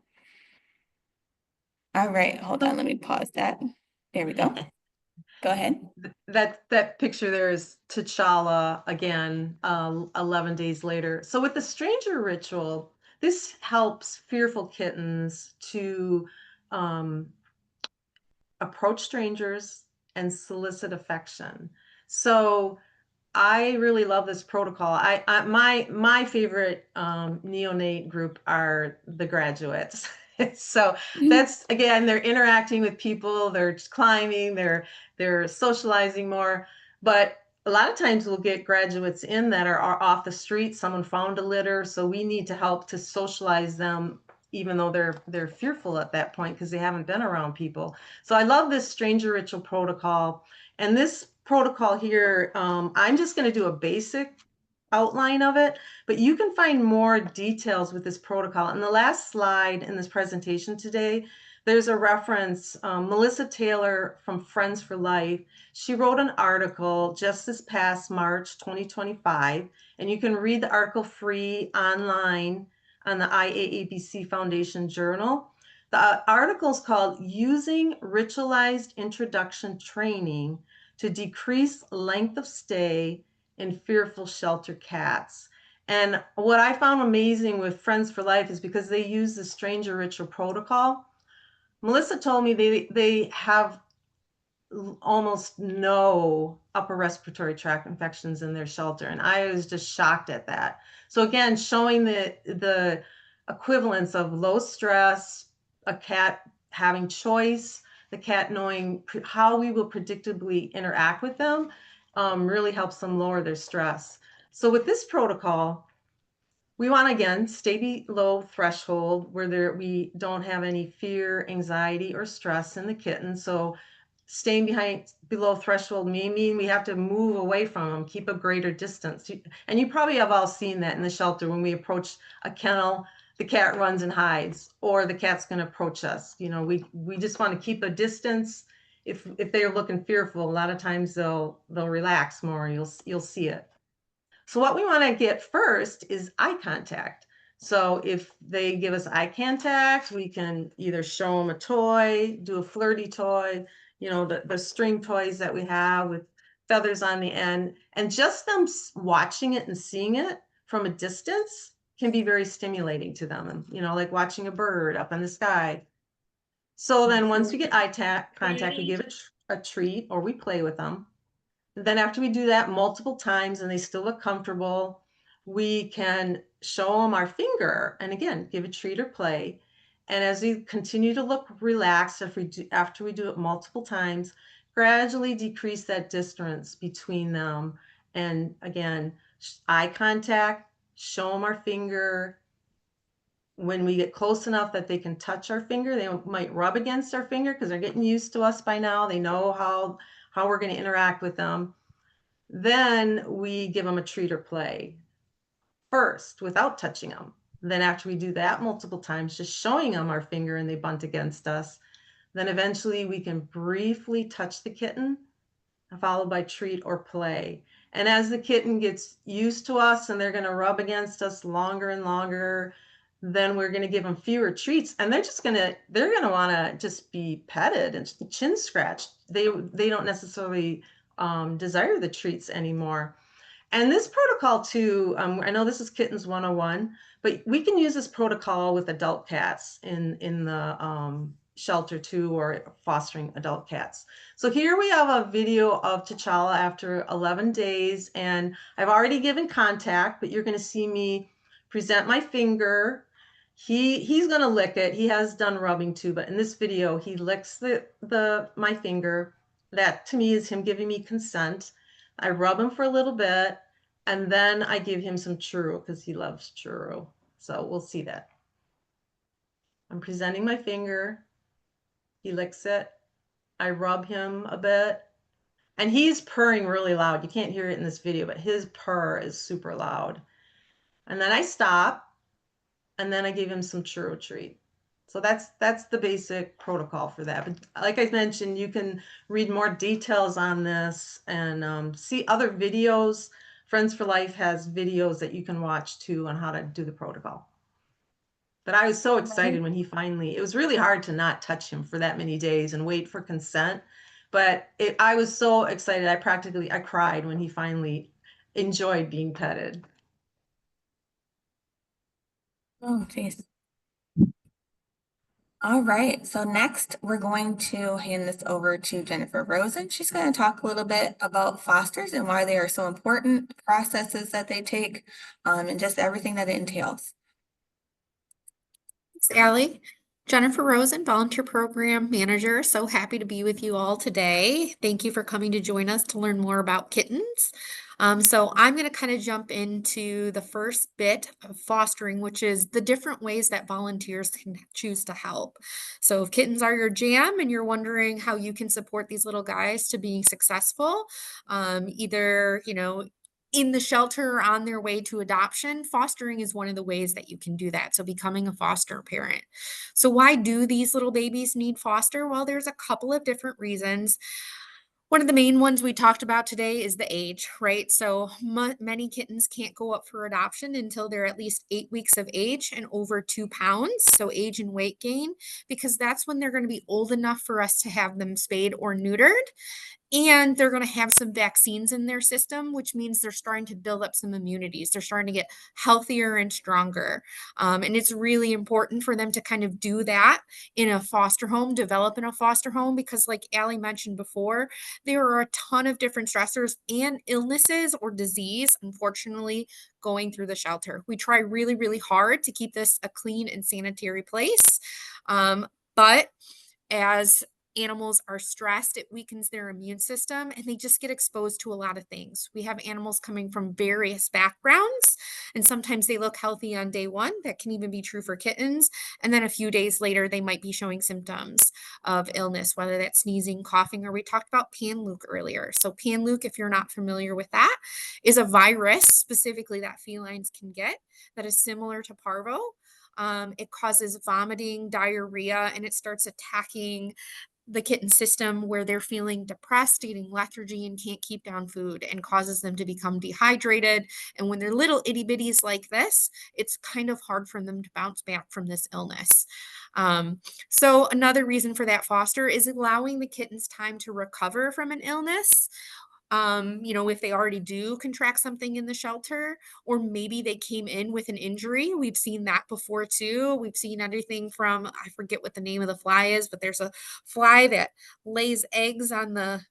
All right, hold on, let me pause that. There we go. Go ahead. That picture there is T'Challa again, 11 days later. So with the stranger ritual, this helps fearful kittens to approach strangers and solicit affection. So I really love this protocol. My favorite neonate group are the graduates. So that's again, they're interacting with people, they're climbing, they're socializing more. But a lot of times we'll get graduates in that are off the street. Someone found a litter, so we need to help to socialize them, even though they're fearful at that point because they haven't been around people. So I love this stranger ritual protocol. And this protocol here, I'm just going to do a basic outline of it, but you can find more details with this protocol. In the last slide in this presentation today, there's a reference, Melissa Taylor from Friends for Life. She wrote an article just this past March 2025, and you can read the article free online on the IAABC Foundation Journal. The article is called Using Ritualized Introduction Training to Decrease Length of Stay in Fearful Shelter Cats. And what I found amazing with Friends for Life is because they use the stranger ritual protocol. Melissa told me they have almost no upper respiratory tract infections in their shelter, and I was just shocked at that. So again, showing the equivalence of low stress, a cat having choice, the cat knowing how we will predictably interact with them, really helps them lower their stress. So with this protocol, we want to again stay below threshold where we don't have any fear, anxiety, or stress in the kitten. So staying below threshold may mean we have to move away from them, keep a greater distance. And you probably have all seen that in the shelter when we approach a kennel, the cat runs and hides, or the cat's going to approach us. You know, we just want to keep a distance. If they're looking fearful, a lot of times they'll relax more. You'll see it. So what we want to get first is eye contact. So if they give us eye contact, we can either show them a toy, do a flirty toy, you know, the string toys that we have with feathers on the end, and just them watching it and seeing it from a distance can be very stimulating to them. And, you know, like watching a bird up in the sky. So then once we get eye contact, we give it a treat or we play with them. Then after we do that multiple times and they still look comfortable, we can show them our finger and again, give a treat or play. And as we continue to look relaxed, after we do it multiple times, gradually decrease that distance between them. And again, eye contact, show them our finger. When we get close enough that they can touch our finger, they might rub against our finger because they're getting used to us by now. They know how we're going to interact with them. Then we give them a treat or play first without touching them. Then after we do that multiple times, just showing them our finger and they bunt against us, then eventually we can briefly touch the kitten followed by treat or play. And as the kitten gets used to us and they're going to rub against us longer and longer, then we're going to give them fewer treats, and they're going to want to just be petted and chin scratched. They don't necessarily desire the treats anymore. And this protocol too, I know this is Kittens 101, but we can use this protocol with adult cats in the shelter too, or fostering adult cats. So here we have a video of T'Challa after 11 days, and I've already given contact, but you're going to see me present my finger. He's going to lick it. He has done rubbing too, but in this video he licks my finger. That to me is him giving me consent. I rub him for a little bit, and then I give him some churro because he loves churro. So we'll see that. I'm presenting my finger. He licks it. I rub him a bit. And he's purring really loud. You can't hear it in this video, but his purr is super loud. And then I stop, and then I give him some churro treat. So that's the basic protocol for that. But like I mentioned, you can read more details on this and see other videos. Friends for Life has videos that you can watch too on how to do the protocol. But I was so excited when it was really hard to not touch him for that many days and wait for consent. But I was so excited. I cried when he finally enjoyed being petted. Oh, geez. All right, so next we're going to hand this over to Jennifer Rosen. She's going to talk a little bit about fosters and why they are so important, processes that they take, and just everything that it entails. Thanks, Allie. Jennifer Rosen, Volunteer Program Manager. So happy to be with you all today. Thank you for coming to join us to learn more about kittens. So I'm going to kind of jump into the first bit of fostering, which is the different ways that volunteers can choose to help. So if kittens are your jam and you're wondering how you can support these little guys to being successful, either, in the shelter or on their way to adoption, fostering is one of the ways that you can do that. So becoming a foster parent. So why do these little babies need foster? Well, there's a couple of different reasons. One of the main ones we talked about today is the age, right? So many kittens can't go up for adoption until they're at least 8 weeks of age and over 2 pounds. So age and weight gain, because that's when they're going to be old enough for us to have them spayed or neutered. And they're going to have some vaccines in their system, which means they're starting to build up some immunities. They're starting to get healthier and stronger. And it's really important for them to kind of do that in a foster home, develop in a foster home, because like Allie mentioned before, there are a ton of different stressors and illnesses or disease, unfortunately, going through the shelter. We try really, really hard to keep this a clean and sanitary place. But as animals are stressed, it weakens their immune system and they just get exposed to a lot of things. We have animals coming from various backgrounds, and sometimes they look healthy on day one. That can even be true for kittens. And then a few days later, they might be showing symptoms of illness, whether that's sneezing, coughing, or we talked about Panleuk earlier. So Panleuk, if you're not familiar with that, is a virus specifically that felines can get that is similar to parvo. It causes vomiting, diarrhea, and it starts attacking the kitten system where they're feeling depressed, eating lethargy, and can't keep down food, and causes them to become dehydrated. And when they're little itty bitties like this, it's kind of hard for them to bounce back from this illness. So another reason for that foster is allowing the kittens time to recover from an illness. If they already do contract something in the shelter, or maybe they came in with an injury. We've seen that before too. We've seen everything from, I forget what the name of the fly is, but there's a fly that lays eggs on the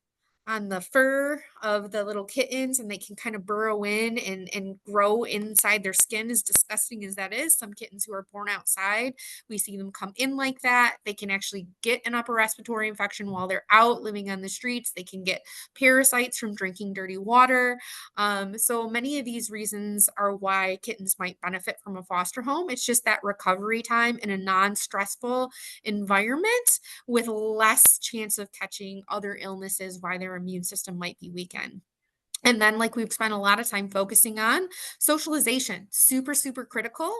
fur of the little kittens, and they can kind of burrow in and grow inside their skin. As disgusting as that is, some kittens who are born outside, we see them come in like that. They can actually get an upper respiratory infection while they're out living on the streets. They can get parasites from drinking dirty water. So many of these reasons are why kittens might benefit from a foster home. It's just that recovery time in a non-stressful environment with less chance of catching other illnesses while their immune system might be weakened. And then, like we've spent a lot of time focusing on, socialization, super, super critical.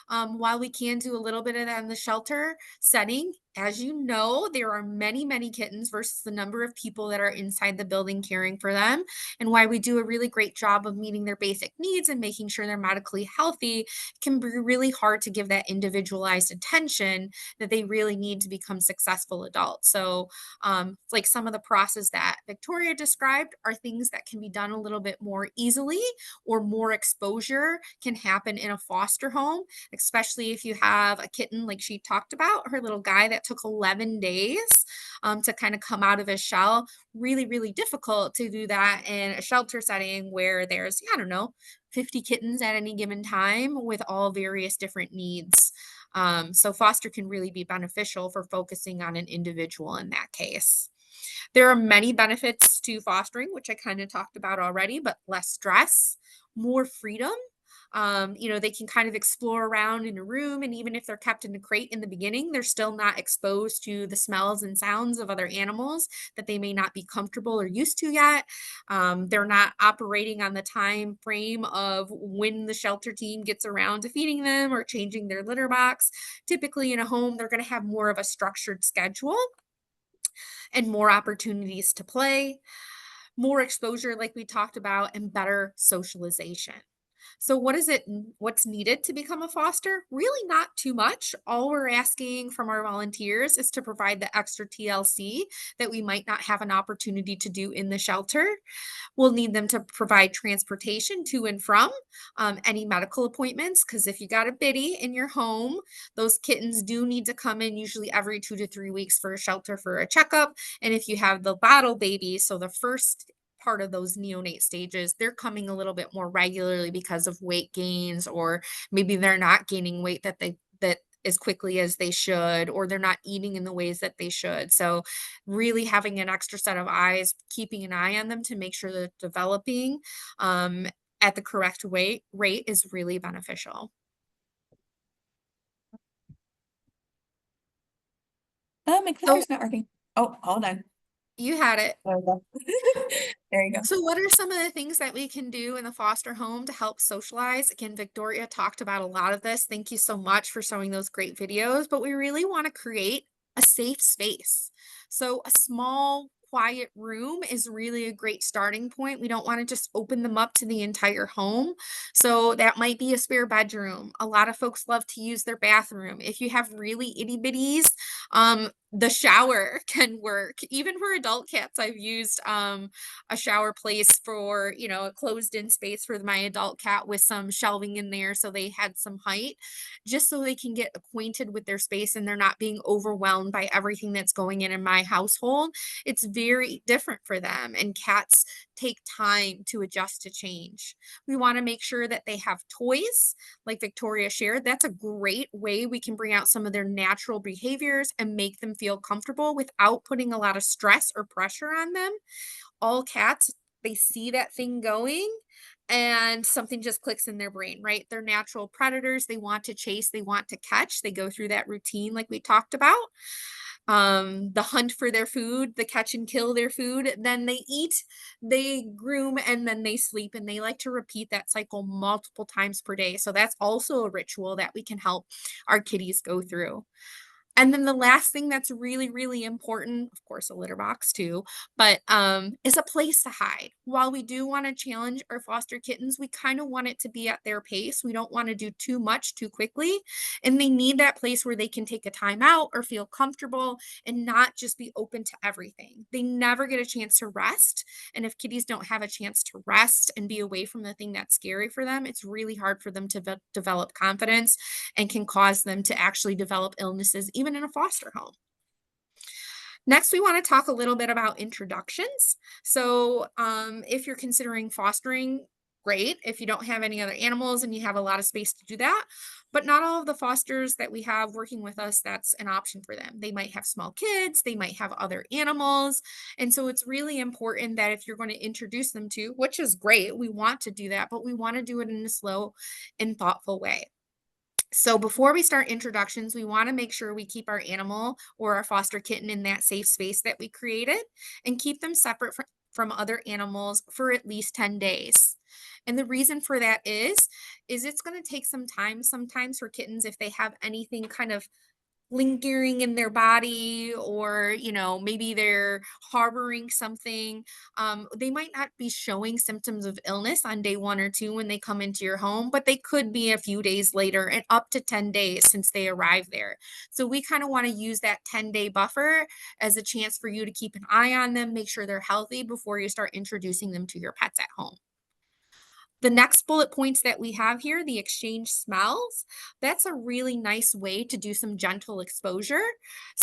While we can do a little bit of that in the shelter setting, As you know, there are many, many kittens versus the number of people that are inside the building caring for them. And why we do a really great job of meeting their basic needs and making sure they're medically healthy can be really hard to give that individualized attention that they really need to become successful adults. So, like some of the process that Victoria described are things that can be done a little bit more easily, or more exposure can happen in a foster home, especially if you have a kitten like she talked about, her little guy that took 11 days to kind of come out of his shell. Really, really difficult to do that in a shelter setting where there's, I don't know, 50 kittens at any given time with all various different needs. So foster can really be beneficial for focusing on an individual in that case. There are many benefits to fostering, which I kind of talked about already, but less stress, more freedom. They can kind of explore around in a room, and even if they're kept in a crate in the beginning, they're still not exposed to the smells and sounds of other animals that they may not be comfortable or used to yet. They're not operating on the time frame of when the shelter team gets around to feeding them or changing their litter box. Typically, in a home, they're going to have more of a structured schedule and more opportunities to play, more exposure, like we talked about, and better socialization. So what's needed to become a foster? Really not too much. All we're asking from our volunteers is to provide the extra TLC that we might not have an opportunity to do in the shelter. We'll need them to provide transportation to and from any medical appointments, because if you got a bitty in your home, those kittens do need to come in usually every 2 to 3 weeks for a shelter for a checkup. And if you have the bottle baby, so the first part of those neonate stages, they're coming a little bit more regularly because of weight gains, or maybe they're not gaining weight that as quickly as they should, or they're not eating in the ways that they should. So really having an extra set of eyes, keeping an eye on them to make sure they're developing um, at the correct rate is really beneficial. My So clicker's not working. Oh, hold on. you had it. There we go. There you go. So what are some of the things that we can do in the foster home to help socialize? Again, Victoria talked about a lot of this. Thank you so much for showing those great videos, but we really want to create a safe space. So a small, quiet room is really a great starting point. We don't want to just open them up to the entire home. So that might be a spare bedroom. A lot of folks love to use their bathroom. If you have really itty bitties, the shower can work. Even for adult cats, I've used a shower place for, a closed in space for my adult cat with some shelving in there so they had some height, just so they can get acquainted with their space and they're not being overwhelmed by everything that's going in my household. It's very different for them, and cats take time to adjust to change. We want to make sure that they have toys, like Victoria shared. That's a great way we can bring out some of their natural behaviors and make them feel comfortable without putting a lot of stress or pressure on them. All cats, they see that thing going and something just clicks in their brain, right? They're natural predators. They want to chase, they want to catch. They go through that routine like we talked about. The hunt for their food, the catch and kill their food, then they eat, they groom, and then they sleep. And they like to repeat that cycle multiple times per day. So that's also a ritual that we can help our kitties go through. And then the last thing that's really, really important, of course, a litter box too, but is a place to hide. While we do want to challenge our foster kittens, we kind of want it to be at their pace. We don't want to do too much too quickly. And they need that place where they can take a time out or feel comfortable and not just be open to everything. They never get a chance to rest. And if kitties don't have a chance to rest and be away from the thing that's scary for them, it's really hard for them to develop confidence and can cause them to actually develop illnesses, even in a foster home. Next, we want to talk a little bit about introductions. So if you're considering fostering, great. If you don't have any other animals and you have a lot of space to do that, but not all of the fosters that we have working with us, that's an option for them. They might have small kids, they might have other animals. And so it's really important that if you're going to introduce them to, which is great, we want to do that, but we want to do it in a slow and thoughtful way. So before we start introductions, we want to make sure we keep our animal or our foster kitten in that safe space that we created and keep them separate from other animals for at least 10 days. And the reason for that is it's going to take some time sometimes for kittens, if they have anything kind of lingering in their body, or, you know, maybe they're harboring something. They might not be showing symptoms of illness on day 1 or 2 when they come into your home, but they could be a few days later and up to 10 days since they arrived there. So we kind of want to use that 10-day buffer as a chance for you to keep an eye on them, make sure they're healthy before you start introducing them to your pets at home. The next bullet points that we have here, the exchange smells, that's a really nice way to do some gentle exposure.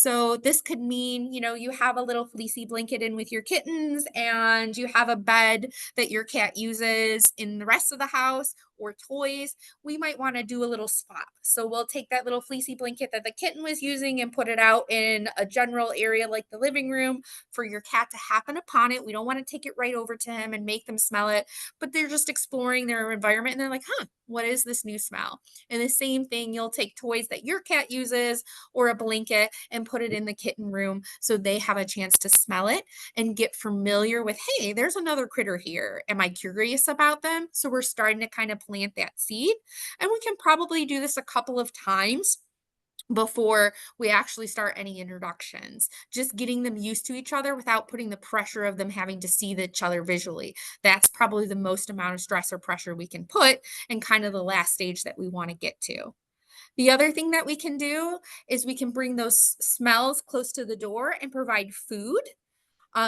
So this could mean, you know, you have a little fleecy blanket in with your kittens and you have a bed that your cat uses in the rest of the house, or toys. We might want to do a little swap. So we'll take that little fleecy blanket that the kitten was using and put it out in a general area like the living room for your cat to happen upon it. We don't want to take it right over to him and make them smell it, but they're just exploring their environment and they're like, huh, what is this new smell? And the same thing, you'll take toys that your cat uses or a blanket and put it in the kitten room so they have a chance to smell it and get familiar with, hey, there's another critter here. Am I curious about them? So we're starting to kind of plant that seed. And we can probably do this a couple of times before we actually start any introductions, just getting them used to each other without putting the pressure of them having to see each other visually. That's probably the most amount of stress or pressure we can put, and kind of the last stage that we want to get to. The other thing that we can do is we can bring those smells close to the door and provide food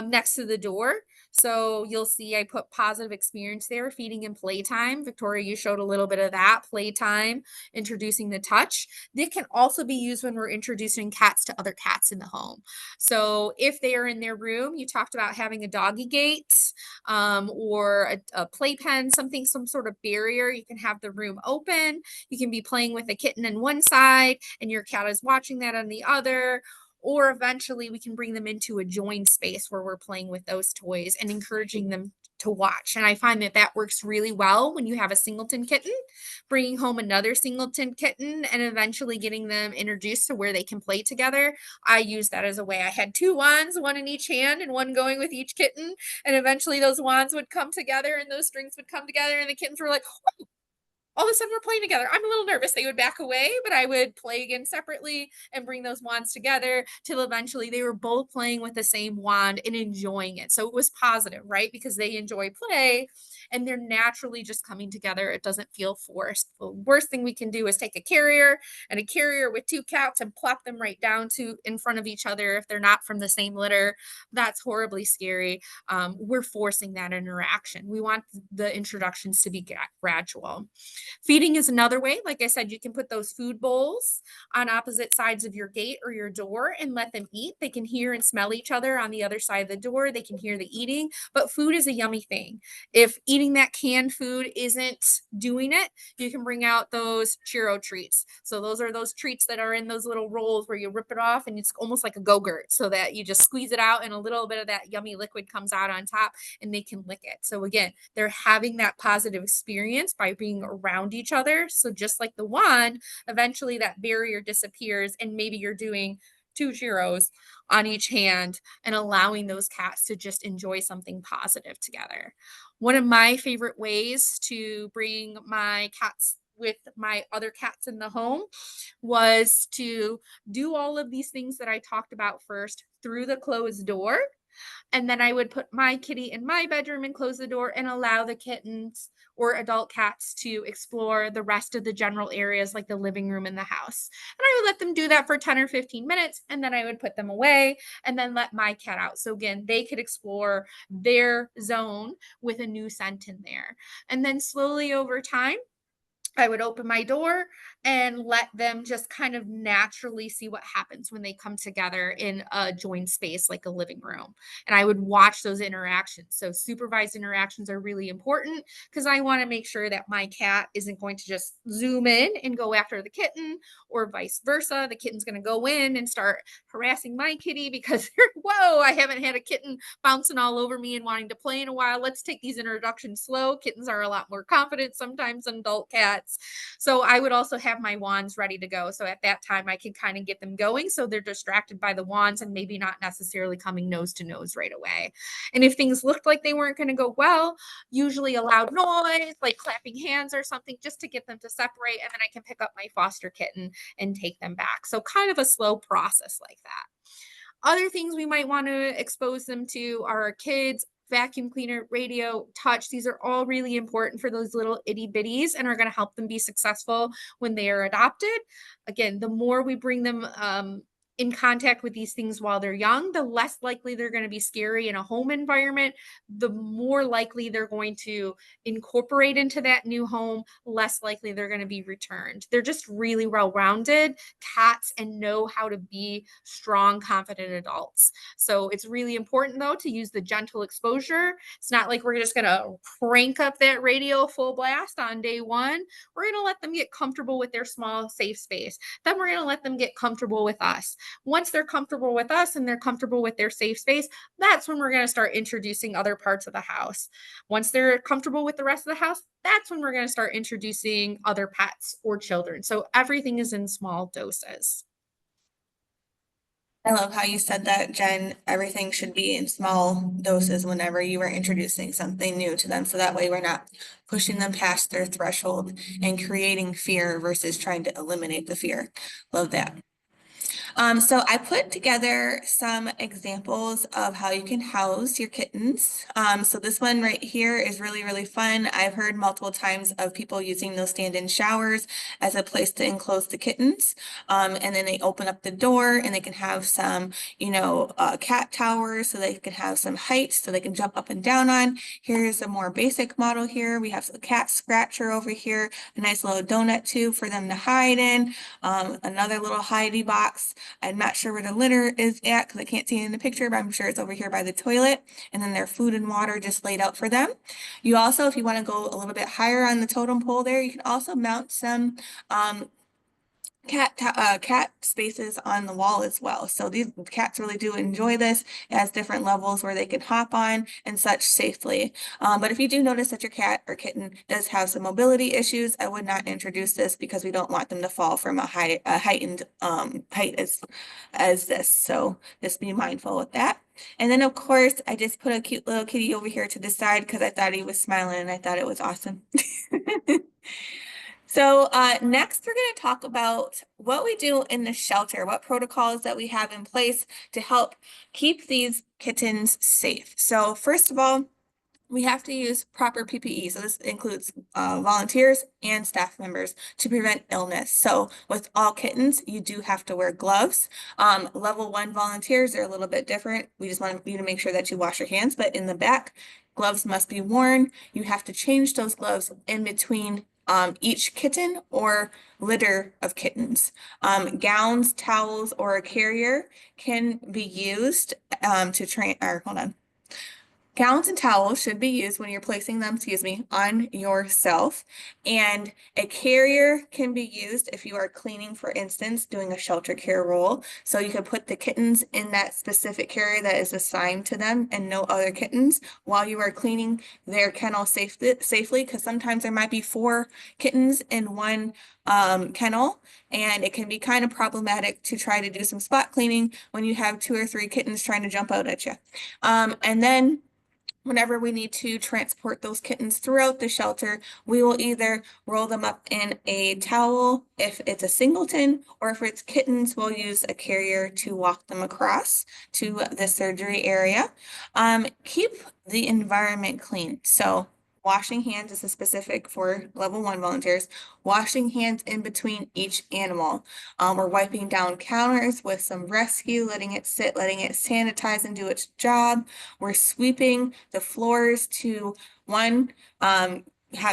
next to the door. So you'll see I put positive experience there, feeding and playtime. Victoria, you showed a little bit of that, playtime, introducing the touch. They can also be used when we're introducing cats to other cats in the home. So if they are in their room, you talked about having a doggy gate, or a playpen, something, some sort of barrier. You can have the room open. You can be playing with a kitten on one side and your cat is watching that on the other. Or eventually we can bring them into a joined space where we're playing with those toys and encouraging them to watch. And I find that that works really well when you have a singleton kitten, bringing home another singleton kitten and eventually getting them introduced to where they can play together. I use that as a way. I had 2 wands, one in each hand and one going with each kitten. And eventually those wands would come together and those strings would come together and the kittens were like, oh, all of a sudden we're playing together. I'm a little nervous. They would back away, but I would play again separately and bring those wands together till eventually they were both playing with the same wand and enjoying it. So it was positive, right? Because they enjoy play and they're naturally just coming together. It doesn't feel forced. The worst thing we can do is take a carrier with 2 cats and plop them right down to in front of each other if they're not from the same litter. That's horribly scary. We're forcing that interaction. We want the introductions to be gradual. Feeding is another way. Like I said, you can put those food bowls on opposite sides of your gate or your door and let them eat. They can hear and smell each other on the other side of the door. They can hear the eating, but food is a yummy thing. If eating that canned food isn't doing it, you can bring out those churro treats. So those are those treats that are in those little rolls where you rip it off and it's almost like a Go-Gurt, so that you just squeeze it out and a little bit of that yummy liquid comes out on top and they can lick it. So again, they're having that positive experience by being around each other. So just like the wand, eventually that barrier disappears and maybe you're doing 2 churros on each hand and allowing those cats to just enjoy something positive together. One of my favorite ways to bring my cats with my other cats in the home was to do all of these things that I talked about first through the closed door. And then I would put my kitty in my bedroom and close the door and allow the kittens or adult cats to explore the rest of the general areas like the living room and the house. And I would let them do that for 10 or 15 minutes and then I would put them away and then let my cat out. So again, they could explore their zone with a new scent in there. And then slowly over time, I would open my door and let them just kind of naturally see what happens when they come together in a joined space like a living room. And I would watch those interactions. So supervised interactions are really important because I want to make sure that my cat isn't going to just zoom in and go after the kitten or vice versa. The kitten's going to go in and start harassing my kitty because whoa, I haven't had a kitten bouncing all over me and wanting to play in a while. Let's take these introductions slow. Kittens are a lot more confident sometimes than adult cats. pets. So I would also have my wands ready to go. So at that time, I can kind of get them going so they're distracted by the wands and maybe not necessarily coming nose to nose right away. And if things looked like they weren't going to go well, usually a loud noise, like clapping hands or something, just to get them to separate. And then I can pick up my foster kitten and take them back. So kind of a slow process like that. Other things we might want to expose them to are our kids, vacuum cleaner, radio, touch. These are all really important for those little itty bitties and are going to help them be successful when they are adopted. Again, the more we bring them in contact with these things while they're young, the less likely they're going to be scary in a home environment, the more likely they're going to incorporate into that new home, less likely they're going to be returned. They're just really well-rounded cats and know how to be strong, confident adults. So it's really important though to use the gentle exposure. It's not like we're just going to crank up that radio full blast on day one. We're going to let them get comfortable with their small, safe space. Then we're going to let them get comfortable with us. Once they're comfortable with us and they're comfortable with their safe space, that's when we're going to start introducing other parts of the house. Once they're comfortable with the rest of the house, that's when we're going to start introducing other pets or children. So everything is in small doses. I love how you said that, Jen. Everything should be in small doses whenever you are introducing something new to them. So that way we're not pushing them past their threshold and creating fear versus trying to eliminate the fear. Love that. So I put together some examples of how you can house your kittens. So this one right here is really, really fun. I've heard multiple times of people using those stand-in showers as a place to enclose the kittens. And then they open up the door and they can have some, cat towers so they can have some height so they can jump up and down on. Here's a more basic model here. We have a cat scratcher over here, a nice little donut tube for them to hide in, another little hidey box. I'm not sure where the litter is at because I can't see it in the picture, but I'm sure it's over here by the toilet. And then their food and water just laid out for them. You also, if you want to go a little bit higher on the totem pole there, you can also mount some cat spaces on the wall as well. So these cats really do enjoy this. It has different levels where they can hop on and such safely. But if you do notice that your cat or kitten does have some mobility issues, I would not introduce this because we don't want them to fall from a heightened height as this. So just be mindful with that. And then of course, I just put a cute little kitty over here to the side because I thought he was smiling and I thought it was awesome. So next, we're going to talk about what we do in the shelter, what protocols that we have in place to help keep these kittens safe. So first of all, we have to use proper PPE. So this includes volunteers and staff members to prevent illness. So with all kittens, you do have to wear gloves. Level 1 volunteers are a little bit different. We just want you to make sure that you wash your hands, but in the back, gloves must be worn. You have to change those gloves in between each kitten or litter of kittens. Gowns, towels, or a carrier can be used to train, or hold on. Gowns and towels should be used when you're placing them, on yourself. And a carrier can be used if you are cleaning, for instance, doing a shelter care role. So you can put the kittens in that specific carrier that is assigned to them and no other kittens while you are cleaning their kennel safely, because sometimes there might be 4 kittens in one kennel, and it can be kind of problematic to try to do some spot cleaning when you have 2 or 3 kittens trying to jump out at you. And then whenever we need to transport those kittens throughout the shelter, we will either roll them up in a towel if it's a singleton, or if it's kittens, we'll use a carrier to walk them across to the surgery area. Keep the environment clean. So washing hands is a specific for level 1 volunteers. Washing hands in between each animal. We're wiping down counters with some rescue, letting it sit, letting it sanitize and do its job. We're sweeping the floors to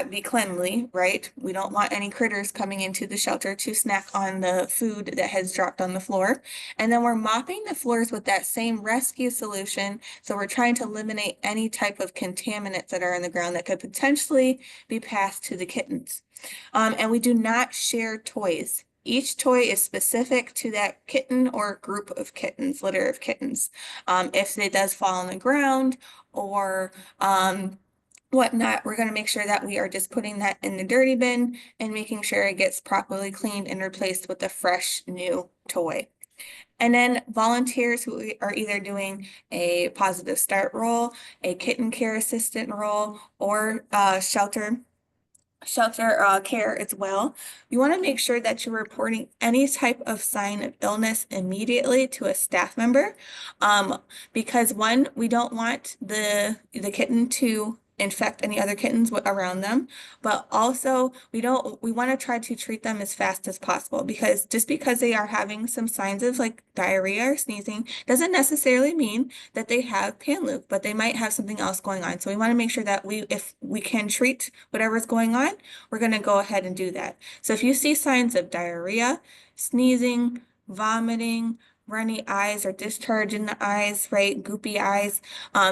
be cleanly, right? We don't want any critters coming into the shelter to snack on the food that has dropped on the floor. And then we're mopping the floors with that same rescue solution. So we're trying to eliminate any type of contaminants that are in the ground that could potentially be passed to the kittens. And we do not share toys. Each toy is specific to that kitten or group of kittens, litter of kittens. If it does fall on the ground or whatnot, we're going to make sure that we are just putting that in the dirty bin and making sure it gets properly cleaned and replaced with a fresh new toy. And then volunteers who are either doing a positive start role, a kitten care assistant role, or shelter care as well. You want to make sure that you're reporting any type of sign of illness immediately to a staff member, because one, we don't want the kitten to infect any other kittens around them, but also we want to try to treat them as fast as possible, because just because they are having some signs of like diarrhea or sneezing doesn't necessarily mean that they have pan-luke, but they might have something else going on. So we want to make sure that if we can treat whatever's going on, we're going to go ahead and do that. So if you see signs of diarrhea, sneezing, vomiting, runny eyes or discharge in the eyes, right? Goopy eyes.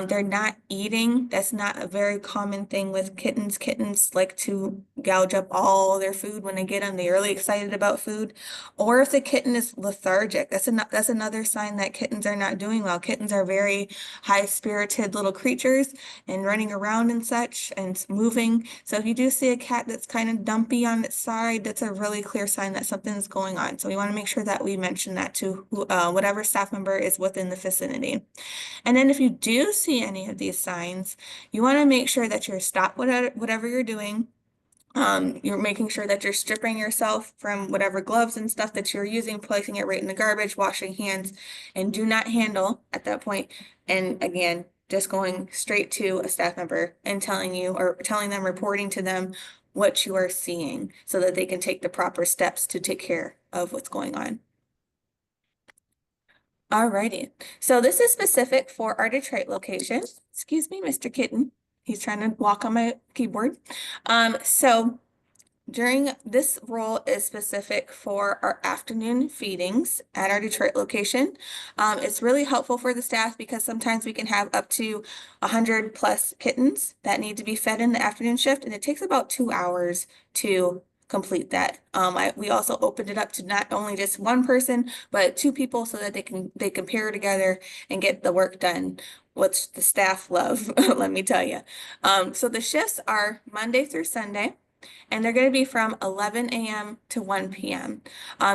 They're not eating. That's not a very common thing with kittens. Kittens like to gouge up all their food when they get them. They're really excited about food. Or if the kitten is lethargic, that's another sign that kittens are not doing well. Kittens are very high-spirited little creatures and running around and such and moving. So if you do see a cat that's kind of dumpy on its side, that's a really clear sign that something's going on. So we want to make sure that we mention that to whatever staff member is within the vicinity. And then if you do see any of these signs, you want to make sure that you're stop whatever you're doing. You're making sure that you're stripping yourself from whatever gloves and stuff that you're using, placing it right in the garbage, washing hands, and do not handle at that point. And again, just going straight to a staff member and telling them, reporting to them what you are seeing so that they can take the proper steps to take care of what's going on. Alrighty, so this is specific for our Detroit location. Excuse me, Mr. Kitten. He's trying to walk on my keyboard. So during this role is specific for our afternoon feedings at our Detroit location. It's really helpful for the staff because sometimes we can have up to 100 plus kittens that need to be fed in the afternoon shift, and it takes about 2 hours to complete that. We also opened it up to not only just one person, but two people so that they can pair together and get the work done, which the staff love, let me tell you. So the shifts are Monday through Sunday, and they're going to be from 11 a.m. to 1 p.m.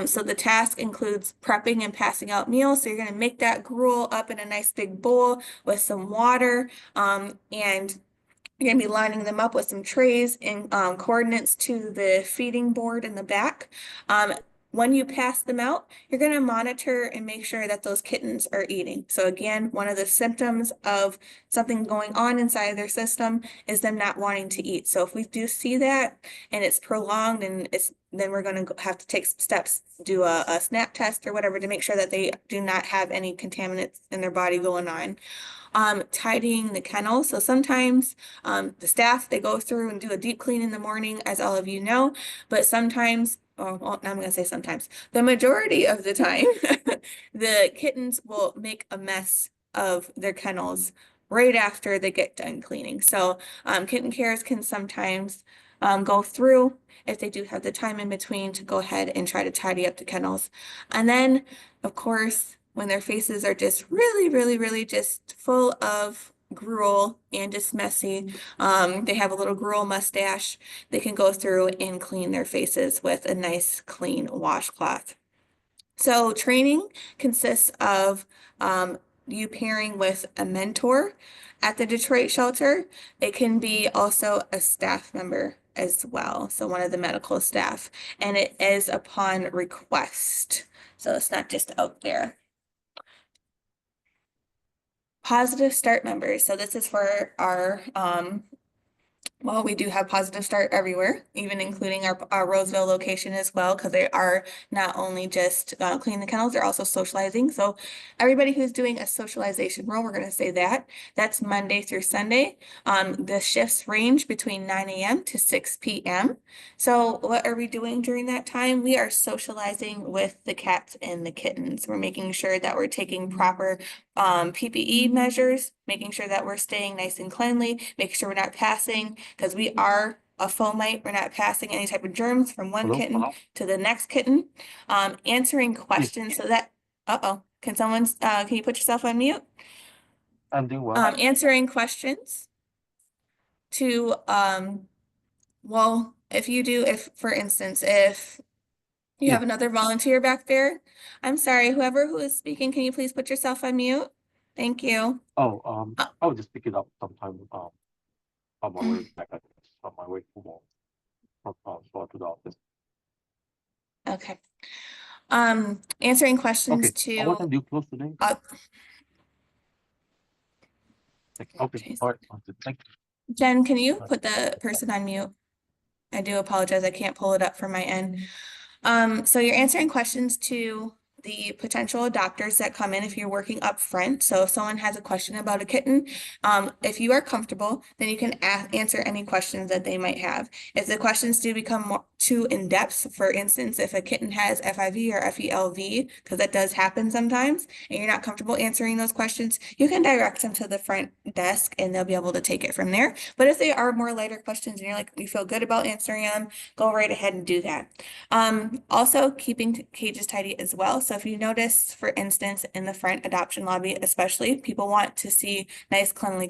So the task includes prepping and passing out meals. So you're going to make that gruel up in a nice big bowl with some water, and you're going to be lining them up with some trays and coordinates to the feeding board in the back. When you pass them out, you're going to monitor and make sure that those kittens are eating. So again, one of the symptoms of something going on inside their system is them not wanting to eat. So if we do see that and it's prolonged and then we're going to have to take steps, do a snap test or whatever to make sure that they do not have any contaminants in their body going on. Tidying the kennel. So sometimes the staff, they go through and do a deep clean in the morning, as all of you know, but sometimes, well, I'm going to say sometimes, the majority of the time, the kittens will make a mess of their kennels right after they get done cleaning. So kitten cares can sometimes go through if they do have the time in between to go ahead and try to tidy up the kennels. And then, of course, when their faces are just really, really, really just full of gruel and just messy, they have a little gruel mustache, they can go through and clean their faces with a nice clean washcloth. So training consists of you pairing with a mentor at the Detroit shelter. It can be also a staff member as well, so one of the medical staff, and it is upon request. So it's not just out there. Positive start members. So this is for our well, we do have positive start everywhere, even including our Roseville location as well, because they are not only just cleaning the kennels, they're also socializing. So everybody who's doing a socialization role, we're going to say that's Monday through Sunday. The shifts range between 9 a.m. to 6 p.m. So what are we doing during that time? We are socializing with the cats and the kittens. We're making sure that we're taking proper PPE measures, making sure that we're staying nice and cleanly, making sure we're not passing, because we are a fomite. We're not passing any type of germs from one kitten to the next kitten. Answering questions so that, can can you put yourself on mute? And do what? Answering questions to, well, if you do, if, for instance, if you Yeah. have another volunteer back there, I'm sorry, whoever who is speaking, can you please put yourself on mute? Thank you. Oh, Uh, I'll just pick it up sometime, on my way mm, back, I guess, on my way to home, from to the office. Okay. Answering questions Okay, what to, time do you close today? uh, Okay, jeez. all right, thank you. Jen, can you put the person on mute? I do apologize. I can't pull it up from my end. So you're answering questions to the potential adopters that come in if you're working up front. So if someone has a question about a kitten, if you are comfortable, then you can answer any questions that they might have. If the questions do become more too in-depth, for instance, if a kitten has FIV or FELV, because that does happen sometimes, and you're not comfortable answering those questions, you can direct them to the front desk and they'll be able to take it from there. But if they are more lighter questions and you're like, you feel good about answering them, go right ahead and do that. Also keeping cages tidy as well. So if you notice, for instance, in the front adoption lobby, especially, people want to see nice cleanly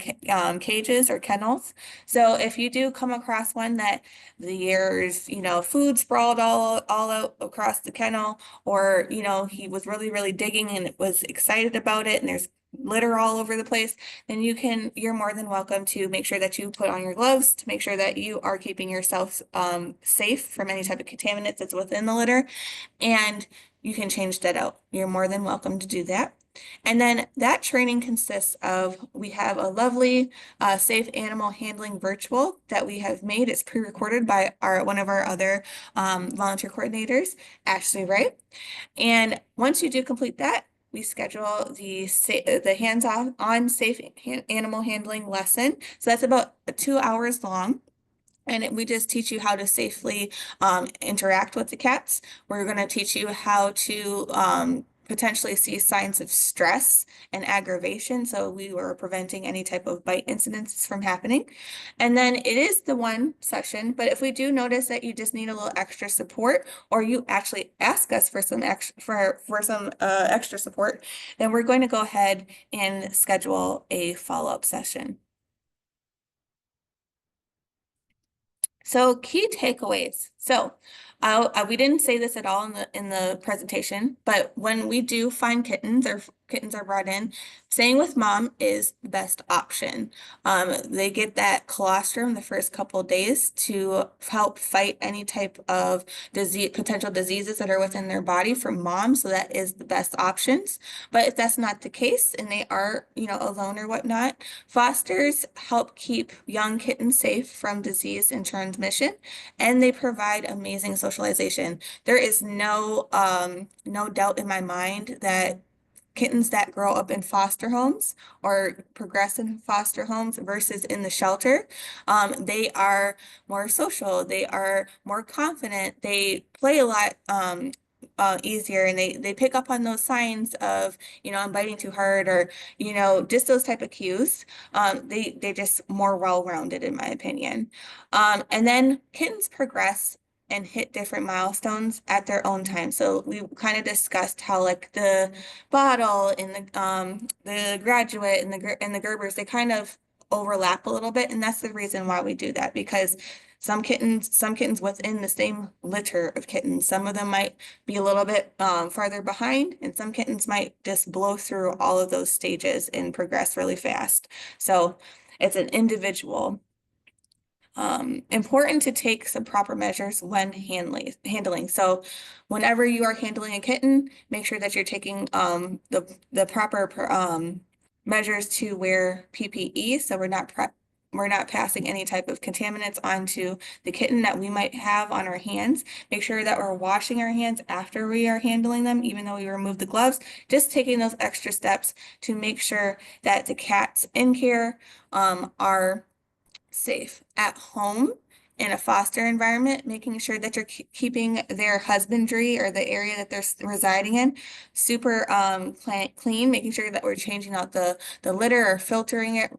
cages or kennels. So if you do come across one that there's, food sprawled all out across the kennel, or, he was really, really digging and was excited about it, and there's litter all over the place, then you're more than welcome to make sure that you put on your gloves to make sure that you are keeping yourself safe from any type of contaminants that's within the litter, and you can change that out. You're more than welcome to do that. And then that training consists of, we have a lovely safe animal handling virtual that we have made. It's pre-recorded by one of our other volunteer coordinators, Ashley Wright. And once you do complete that, we schedule the hands-on safe animal handling lesson. So that's about 2 hours long. And we just teach you how to safely interact with the cats. We're going to teach you how to potentially see signs of stress and aggravation. So we were preventing any type of bite incidents from happening. And then it is the one session, but if we do notice that you just need a little extra support, or you actually ask us for some extra support, then we're going to go ahead and schedule a follow-up session. So key takeaways. So we didn't say this at all in the presentation, but when we do find kittens or kittens are brought in, staying with mom is the best option. They get that colostrum the first couple of days to help fight any type of potential diseases that are within their body from mom. So that is the best options. But if that's not the case and they are, alone or whatnot, fosters help keep young kittens safe from disease and transmission, and they provide amazing socialization. There is no doubt in my mind that kittens that grow up in foster homes or progress in foster homes versus in the shelter, they are more social, they are more confident, they play a lot easier, and they pick up on those signs of, I'm biting too hard, or, just those type of cues. They're just more well-rounded in my opinion. And then kittens progress and hit different milestones at their own time. So we kind of discussed how like the bottle and the graduate and the Gerbers, they kind of overlap a little bit, and that's the reason why we do that, because some kittens within the same litter of kittens, some of them might be a little bit farther behind, and some kittens might just blow through all of those stages and progress really fast. So it's an individual. Important to take some proper measures when handling. So whenever you are handling a kitten, make sure that you're taking the proper measures to wear PPE. So we're not passing any type of contaminants onto the kitten that we might have on our hands. Make sure that we're washing our hands after we are handling them, even though we remove the gloves. Just taking those extra steps to make sure that the cats in care are safe at home in a foster environment, making sure that you're keeping their husbandry or the area that they're residing in super clean, making sure that we're changing out the litter or filtering it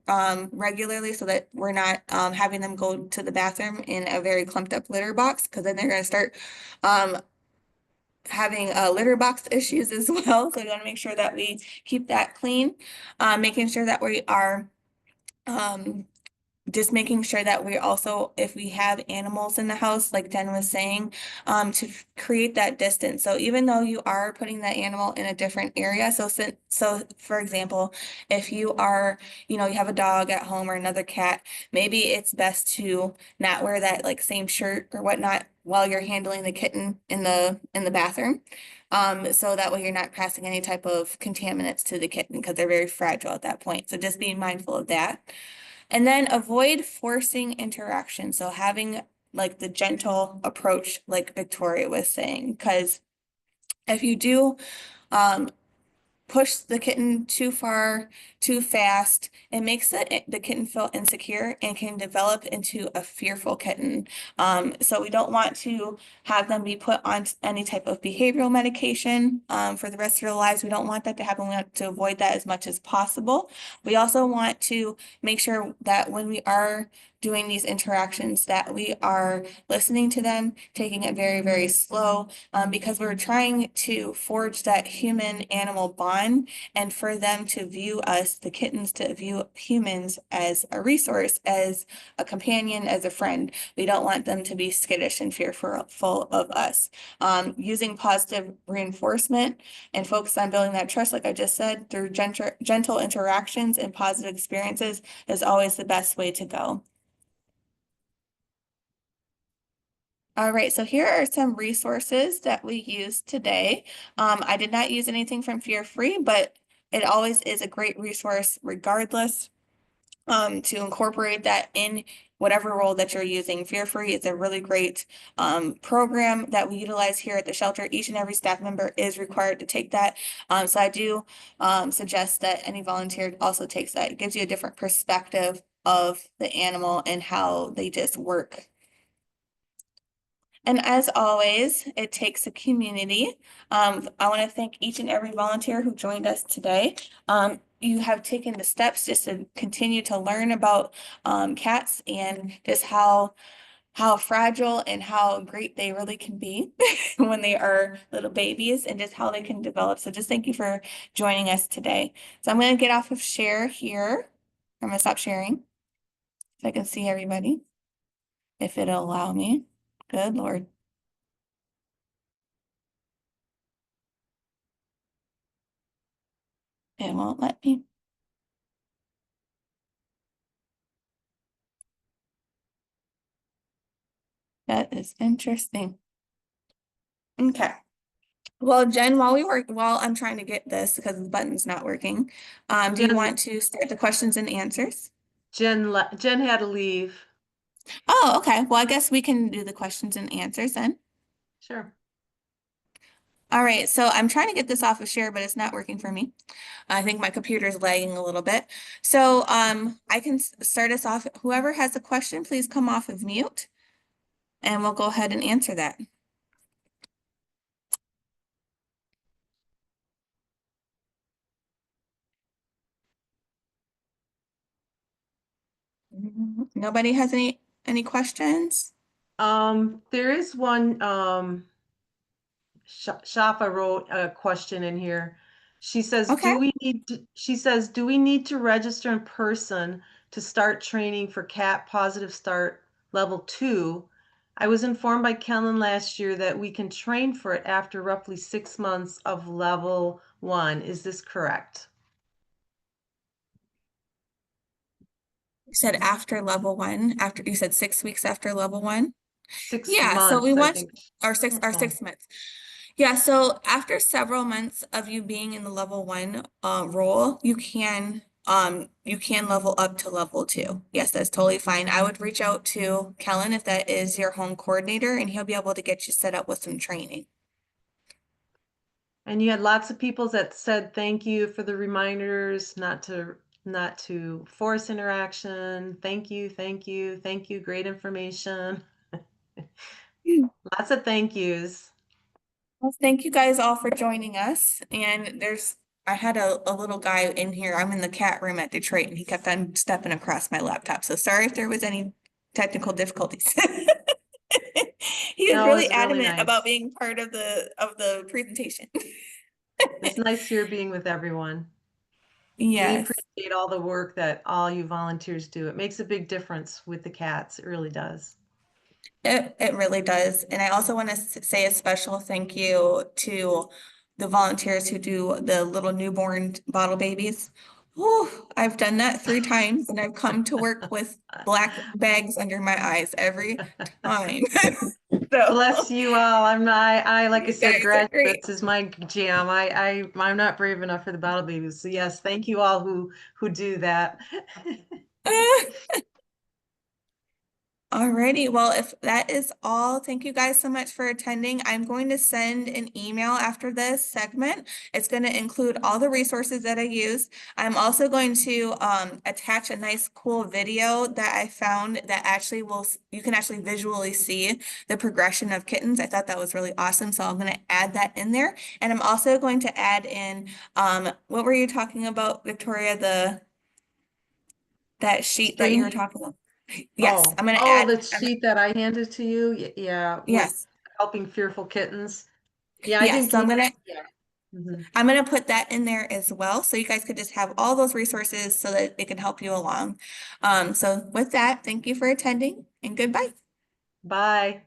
regularly, so that we're not having them go to the bathroom in a very clumped up litter box, because then they're going to start having litter box issues as well. So we want to make sure that we keep that clean, making sure that we are just making sure that we also, if we have animals in the house, like Jen was saying, to create that distance. So even though you are putting that animal in a different area, so for example, if you are, you have a dog at home or another cat, maybe it's best to not wear that like same shirt or whatnot while you're handling the kitten in the bathroom. So that way you're not passing any type of contaminants to the kitten because they're very fragile at that point. So just being mindful of that. And then avoid forcing interaction. So having like the gentle approach, like Victoria was saying, because if you do, um, push the kitten too far, too fast, it makes the kitten feel insecure and can develop into a fearful kitten. So we don't want to have them be put on any type of behavioral medication for the rest of their lives. We don't want that to happen. We want to avoid that as much as possible. We also want to make sure that when we are doing these interactions that we are listening to them, taking it very, very slow, because we're trying to forge that human animal bond and for them to view us, the kittens, to view humans as a resource, as a companion, as a friend. We don't want them to be skittish and fearful of us. Using positive reinforcement and focus on building that trust, like I just said, through gentle interactions and positive experiences is always the best way to go. All right, so here are some resources that we used today. I did not use anything from Fear Free, but it always is a great resource regardless, to incorporate that in whatever role that you're using. Fear Free is a really great program that we utilize here at the shelter. Each and every staff member is required to take that. So I do suggest that any volunteer also takes that. It gives you a different perspective of the animal and how they just work. And as always, it takes a community. I want to thank each and every volunteer who joined us today. You have taken the steps just to continue to learn about cats and just how fragile and how great they really can be when they are little babies and just how they can develop. So just thank you for joining us today. So I'm going to get off of share here. I'm going to stop sharing so I can see everybody, if it'll allow me. Good Lord. It won't let me. That is interesting. Okay. Well, Jen, while I'm trying to get this because the button's not working, do you Jen, want to start the questions and answers? Jen had to leave. Oh, okay. Well, I guess we can do the questions and answers then. Sure. All right. So I'm trying to get this off of share, but it's not working for me. I think my computer's lagging a little bit. So I can start us off. Whoever has a question, please come off of mute and we'll go ahead and answer that. Nobody has any questions? There is one, Shafa wrote a question in here. She says, Okay. do we need to register in person to start training for Cat Positive Start Level 2? I was informed by Kellen last year that we can train for it after roughly 6 months of Level 1. Is this correct? You said after level one, after you said 6 weeks after level one? 6 Yeah, so we months, I want think. our 6 months. Yeah, so after several months of you being in the level one role, you can level up to level two. Yes, that's totally fine. I would reach out to Kellen if that is your home coordinator, and he'll be able to get you set up with some training. And you had lots of people that said thank you for the reminders, not to force interaction. Thank you, thank you, thank you. Great information. Lots of thank yous. Well, thank you guys all for joining us. And I had a little guy in here. I'm in the cat room at Detroit, and he kept on stepping across my laptop. So sorry if there was any technical difficulties. He was No, it really was really adamant about nice. being part of the presentation. It's nice here being with everyone. We Yes. appreciate all the work that all you volunteers do. It makes a big difference with the cats. It really does. It really does. And I also want to say a special thank you to the volunteers who do the little newborn bottle babies. Whew, I've done that 3 times and I've come to work with black bags under my eyes every time. So Bless you all. I like I you said, guys are great. graduates is my jam. I'm not brave enough for the battle babies. So yes, thank you all who do that. Alrighty, well, if that is all, thank you guys so much for attending. I'm going to send an email after this segment. It's going to include all the resources that I used. I'm also going to attach a nice cool video that I found that actually you can actually visually see the progression of kittens. I thought that was really awesome, so I'm going to add that in there. And I'm also going to add in, what were you talking about, Victoria, that sheet that you were Screen. talking about? Yes, I'm going to Oh, add. the sheet that I handed to you. Yeah, with Yes. helping fearful kittens. Yeah, I Yes, didn't so keep. Yeah. Mhm. I'm gonna put that in there as well, so you guys could just have all those resources so that it can help you along. So with that, thank you for attending and goodbye. Bye.